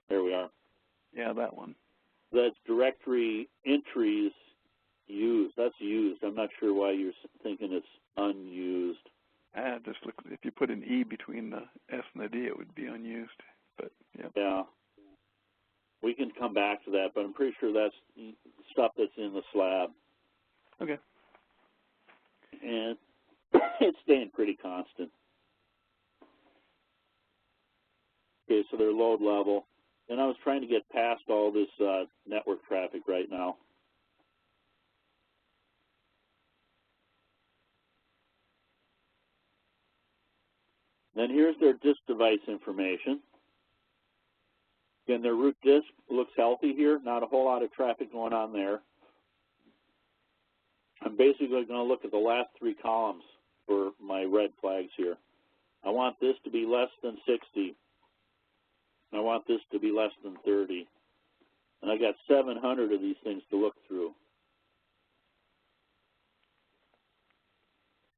There we are. Yeah, that one. That's directory entries used. That's used. I'm not sure why you're thinking it's unused. Just look. If you put an E between the S and the D, it would be unused. But yeah. Yeah. We can come back to that, but I'm pretty sure that's stuff that's in the slab. Okay. And it's staying pretty constant. Okay, so they're load level. And I was trying to get past all this network traffic right now. Then here's their disk device information. Again, their root disk looks healthy here. Not a whole lot of traffic going on there. I'm basically going to look at the last 3 columns for my red flags here. I want this to be less than 60. I want this to be less than 30. And I got 700 of these things to look through.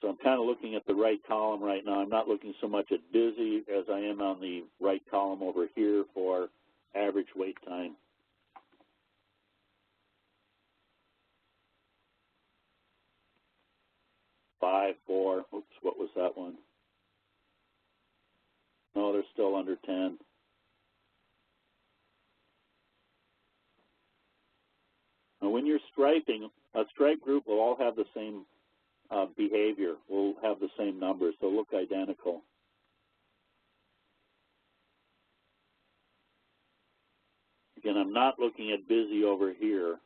So I'm kind of looking at the right column right now. I'm not looking so much at busy as I am on the right column over here for average wait time. Five, 4, oops, what was that one? No, they're still under 10. Now, when you're striping, a stripe group will all have the same behavior. Will have the same numbers. They'll look identical. Again, I'm not looking at busy over here.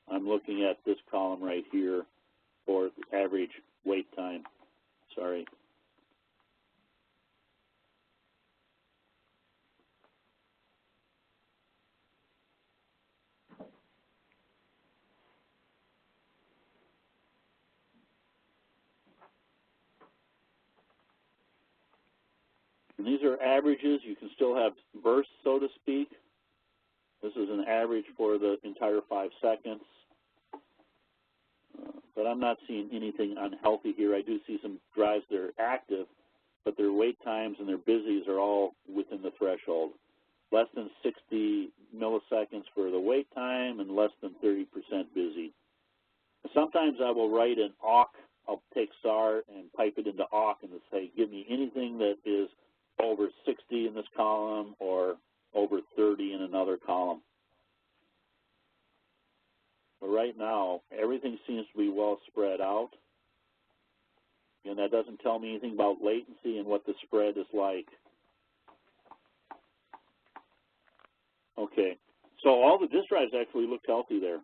I'm looking at this column right here for the average wait time. Sorry. And these are averages. You can still have bursts, so to speak. This is an average for the entire 5 seconds. But I'm not seeing anything unhealthy here. I do see some drives that are active, but their wait times and their busies are all within the threshold. Less than 60 milliseconds for the wait time and less than 30% busy. Sometimes I will write an awk. I'll take SAR and pipe it into awk and say, give me anything that is over 60 in this column or over 30 in another column. But right now, everything seems to be well spread out. And that doesn't tell me anything about latency and what the spread is like. Okay, so all the disk drives actually looked healthy there.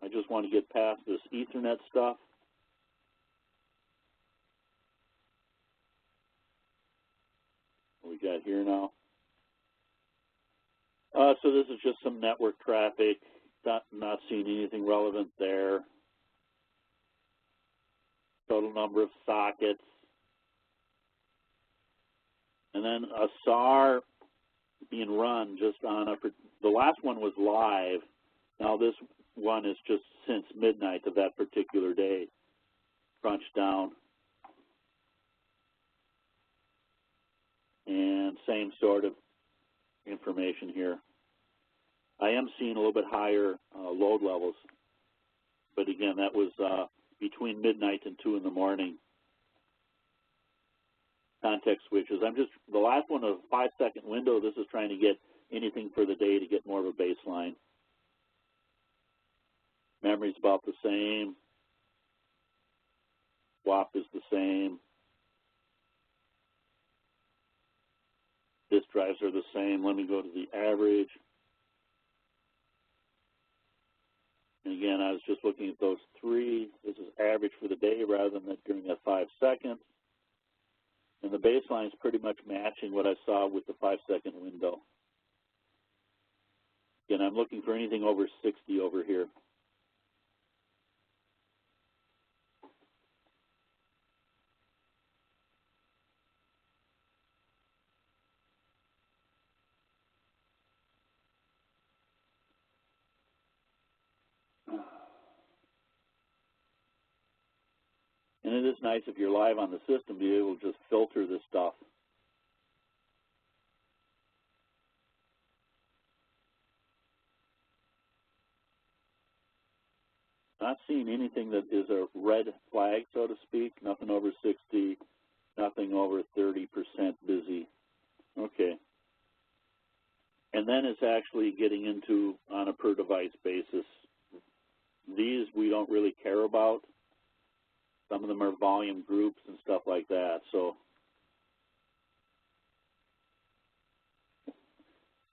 I just want to get past this Ethernet stuff. What we got here now? So this is just some network traffic. Not seeing anything relevant there. Total number of sockets. And then a SAR being run just on the last one was live. Now this one is just since midnight of that particular day, crunched down. And same sort of information here. I am seeing a little bit higher load levels, but again, that was between midnight and 2 in the morning. Context switches. I'm just, the last one, a 5-second window, this is trying to get anything for the day to get more of a baseline. Memory's about the same. WAP is the same. Disk drives are the same. Let me go to the average. And again, I was just looking at those three. This is average for the day rather than that during that 5 seconds. And the baseline is pretty much matching what I saw with the 5-second window. Again, I'm looking for anything over 60 over here. And it is nice if you're live on the system to be able to just filter this stuff. Not seeing anything that is a red flag, so to speak. Nothing over 60, nothing over 30% busy. Okay. And then it's actually getting into on a per device basis. These we don't really care about. Some of them are volume groups and stuff like that. So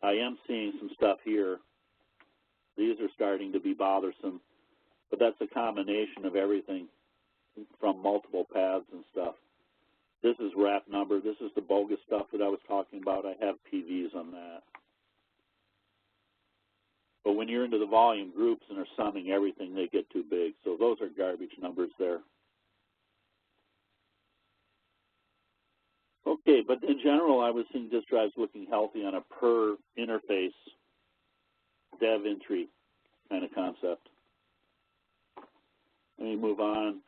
I am seeing some stuff here. These are starting to be bothersome, but that's a combination of everything from multiple paths and stuff. This is wrap number. This is the bogus stuff that I was talking about. I have PVs on that. But when you're into the volume groups and are summing everything, they get too big. So those are garbage numbers there. Okay, but in general, I was seeing disk drives looking healthy on a per interface dev entry kind of concept. Let me move on.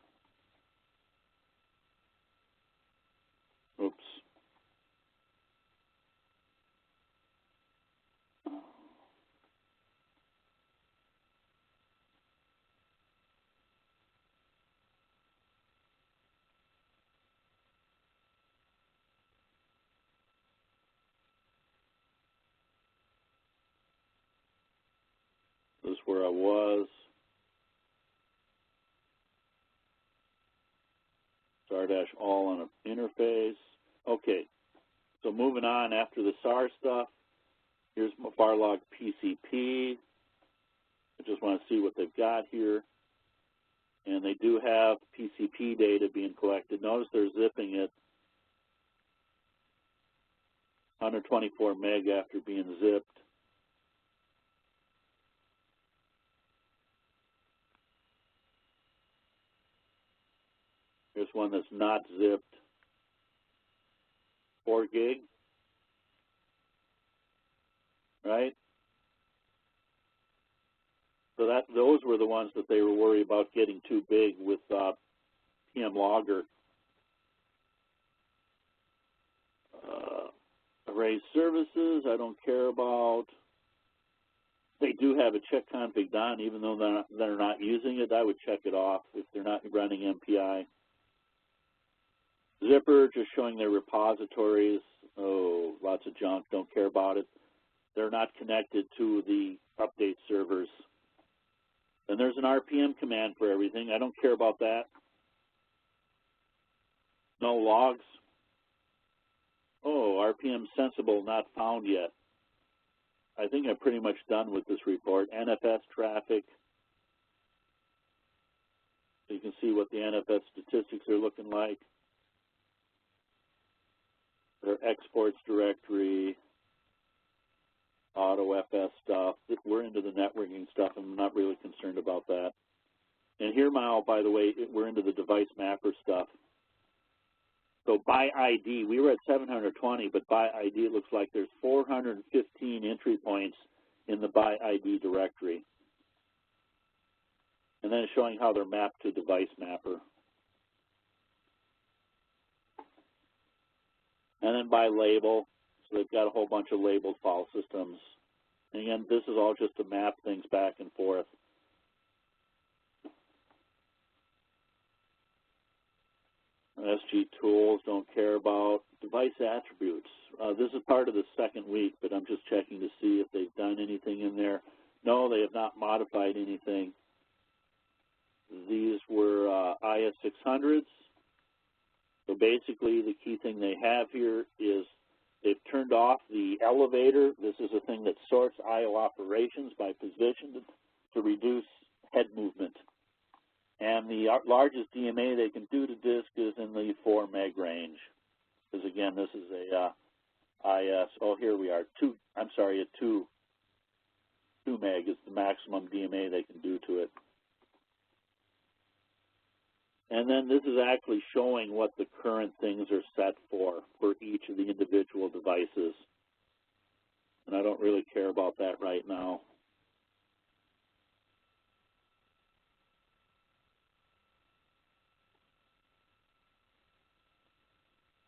Oops. This is where I was. SAR-all on an interface. Okay, so moving on after the SAR stuff, here's my Barlog PCP. I just want to see what they've got here. And they do have PCP data being collected. Notice they're zipping it 124 meg after being zipped. Here's one that's not zipped, 4 gig, right? So those were the ones that they were worried about getting too big with PM Logger. Array services, I don't care about. They do have a check config on, even though they're not using it. I would check it off if they're not running MPI. Zipper, just showing their repositories. Oh, lots of junk, don't care about it. They're not connected to the update servers. And there's an RPM command for everything. I don't care about that. No logs. Oh, RPM sensible, not found yet. I think I'm pretty much done with this report. NFS traffic. So you can see what the NFS statistics are looking like. Their exports directory, AutoFS stuff. We're into the networking stuff. I'm not really concerned about that. And here now, by the way, we're into the device mapper stuff. So by ID, we were at 720, but by ID it looks like there's 415 entry points in the by ID directory. And then it's showing how they're mapped to device mapper. And then by label, so they've got a whole bunch of labeled file systems. And again, this is all just to map things back and forth. SG tools, don't care about. Device attributes. This is part of the second week, but I'm just checking to see if they've done anything in there. No, they have not modified anything. These were IS-600s. So basically the key thing they have here is they've turned off the elevator. This is a thing that sorts I/O operations by position to reduce head movement. And the largest DMA they can do to disk is in the 4 meg range. Because again, this is a IS, oh here we are, a 2 meg is the maximum DMA they can do to it. And then this is actually showing what the current things are set for each of the individual devices. And I don't really care about that right now.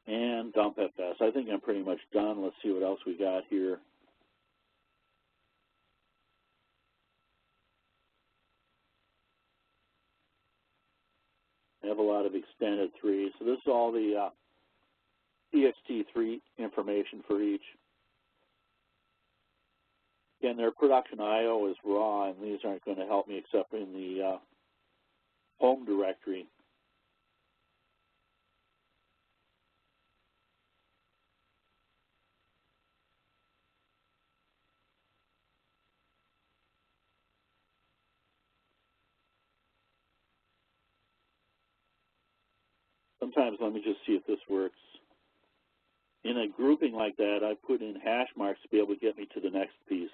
And dump FS. I think I'm pretty much done. Let's see what else we got here. I have a lot of extended 3. So this is all the EXT3 information for each. Again, their production I/O is raw, and these aren't going to help me except in the home directory. Sometimes, let me just see if this works. In a grouping like that, I put in hash marks to be able to get me to the next piece.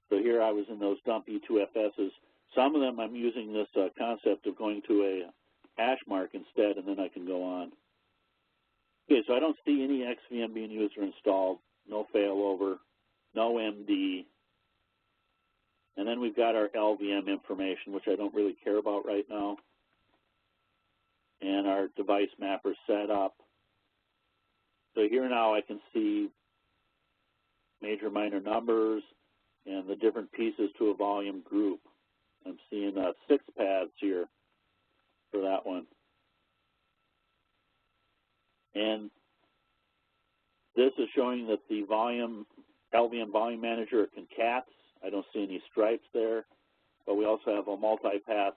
So here I was in those dump E2FSs. Some of them I'm using this concept of going to a hash mark instead, and then I can go on. Okay, so I don't see any XVM being used or installed, no failover, no MD. And then we've got our LVM information, which I don't really care about right now. And our device mapper set up. So here now I can see major minor numbers and the different pieces to a volume group. I'm seeing 6 paths here for that one. And this is showing that the LVM volume manager concats. I don't see any stripes there, but we also have a multi-path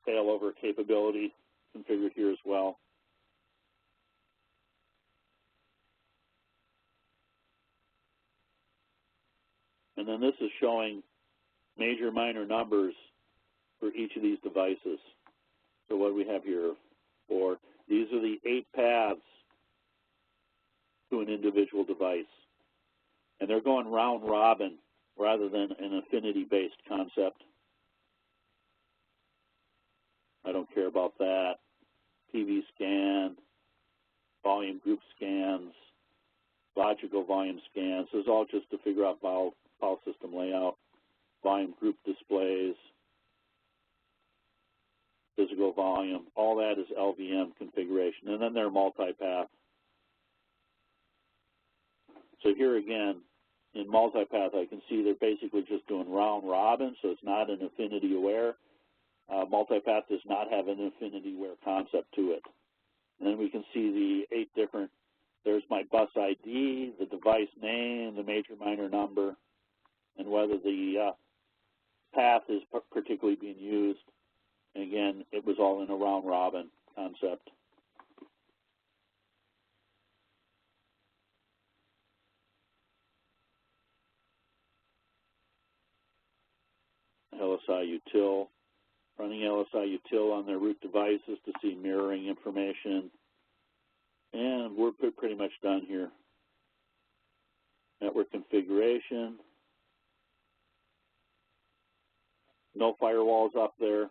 failover capability configured here as well. And then this is showing major minor numbers for each of these devices. So what do we have here? 4. These are the 8 paths to an individual device. And they're going round robin rather than an affinity-based concept. I don't care about that. PV scan, volume group scans, logical volume scans. This is all just to figure out file system layout, volume group displays, physical volume. All that is LVM configuration. And then they're multipath. So here again, in multipath, I can see they're basically just doing round robin, so it's not an affinity aware. Multipath does not have an affinity aware concept to it. And then we can see the 8 different, there's my bus ID, the device name, the major minor number, and whether the path is particularly being used. And again, it was all in a round robin concept. LSI util, running LSI util on their root devices to see mirroring information. And we're pretty much done here. Network configuration. No firewalls up there.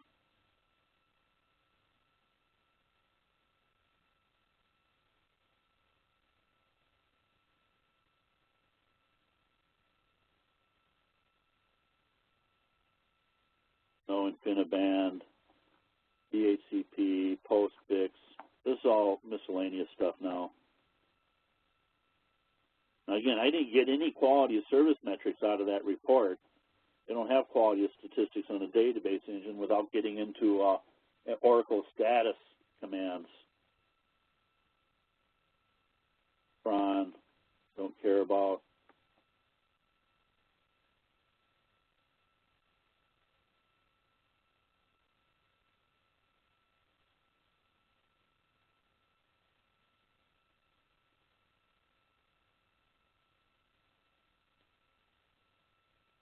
No Cisco, InfiniBand, DHCP, Postfix. This is all miscellaneous stuff now. Now again, I didn't get any quality of service metrics out of that report. They don't have quality of statistics on a database engine without getting into Oracle status commands. Cron, don't care about.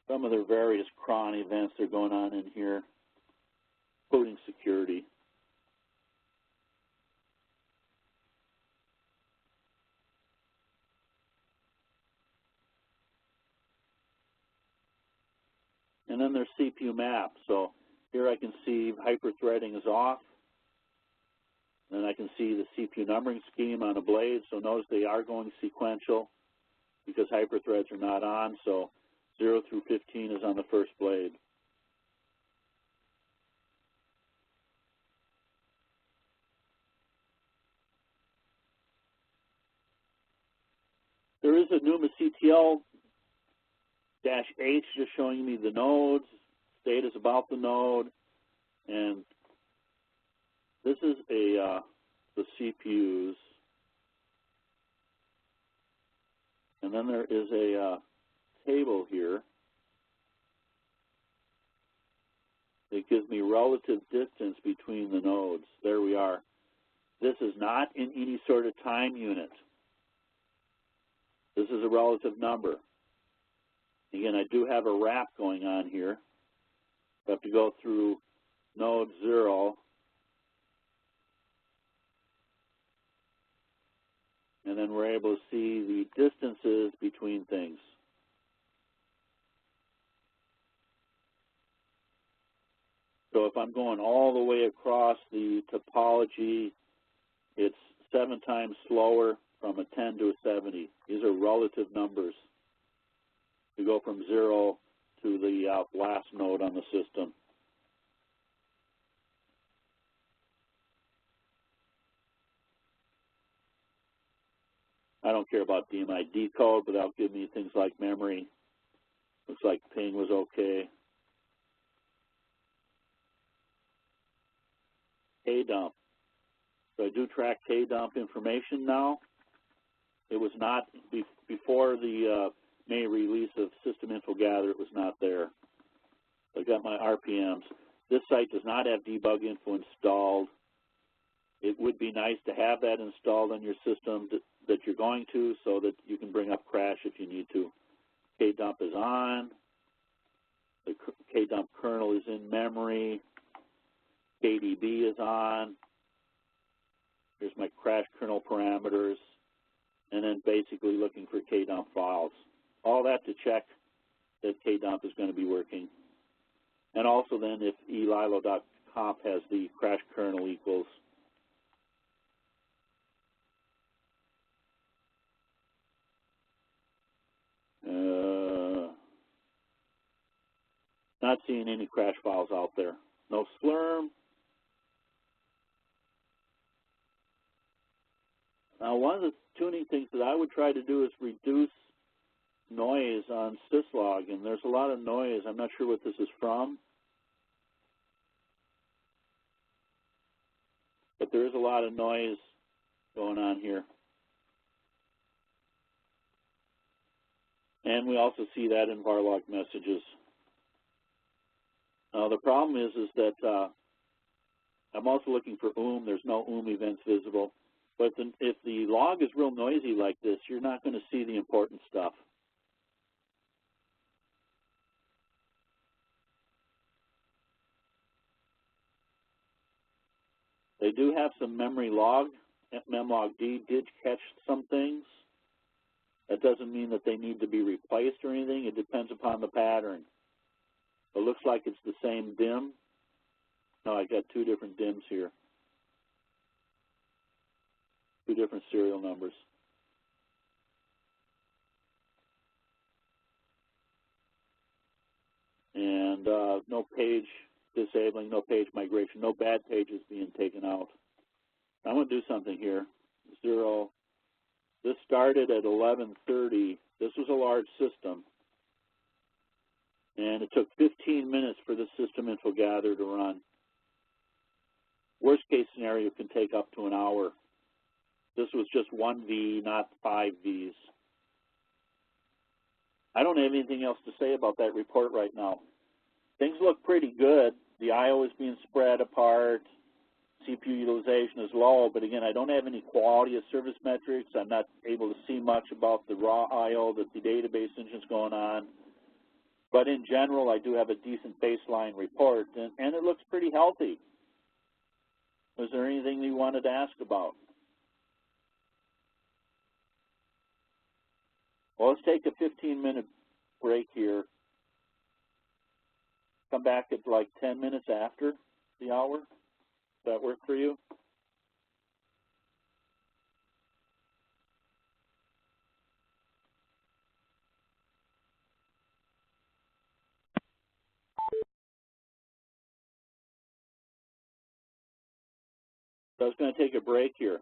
Some of their various cron events that are going on in here, including security. And then there's CPU maps. So here I can see hyper-threading is off. Then I can see the CPU numbering scheme on a blade. So notice they are going sequential because hyper-threads are not on. So 0 through 15 is on the first blade. There is a NUMA CTL-H just showing me the nodes, status about the node, and this is the CPUs. And then there is a table here that gives me relative distance between the nodes. There we are. This is not in any sort of time unit. This is a relative number. Again, I do have a wrap going on here. I have to go through node 0, and then we're able to see the distances between things. So if I'm going all the way across the topology, it's 7 times slower from a 10 to a 70. These are relative numbers. We go from 0 to the last node on the system. I don't care about DMID code, but that'll give me things like memory. Looks like ping was okay. K-dump. So I do track K-dump information now. It was not before the May release of System Info Gather. It was not there. I got my RPMs. This site does not have debug info installed. It would be nice to have that installed on your system that you're going to, so that you can bring up crash if you need to. K-dump is on. The K-dump kernel is in memory. KDB is on. Here's my crash kernel parameters. And then basically looking for K-dump files. All that to check that K-dump is going to be working. And also then if elilo.conf has the crash kernel equals. Not seeing any crash files out there. No Slurm. Now, one of the tuning things that I would try to do is reduce noise on syslog, and there's a lot of noise. I'm not sure what this is from, but there is a lot of noise going on here. And we also see that in varlog messages. Now, the problem is that I'm also looking for There's no events visible. But if the log is real noisy like this, you're not going to see the important stuff. They do have some memory log. Memlogd did catch some things. That doesn't mean that they need to be replaced or anything. It depends upon the pattern. It looks like it's the same DIM. No, I got 2 different DIMs here. 2 different serial numbers. And no page disabling, no page migration, no bad pages being taken out. I'm going to do something here. 0. This started at 11:30. This was a large system. And it took 15 minutes for the system info gather to run. Worst case scenario can take up to an hour. This was just 1 V, not 5 Vs. I don't have anything else to say about that report right now. Things look pretty good. The I/O is being spread apart. CPU utilization is low, but again, I don't have any quality of service metrics. I'm not able to see much about the raw I/O that the database engine's going on. But in general, I do have a decent baseline report, and it looks pretty healthy. Was there anything you wanted to ask about? Well, let's take a 15-minute break here. Come back at like 10 minutes after the hour. Does that work for you? So I was going to take a break here.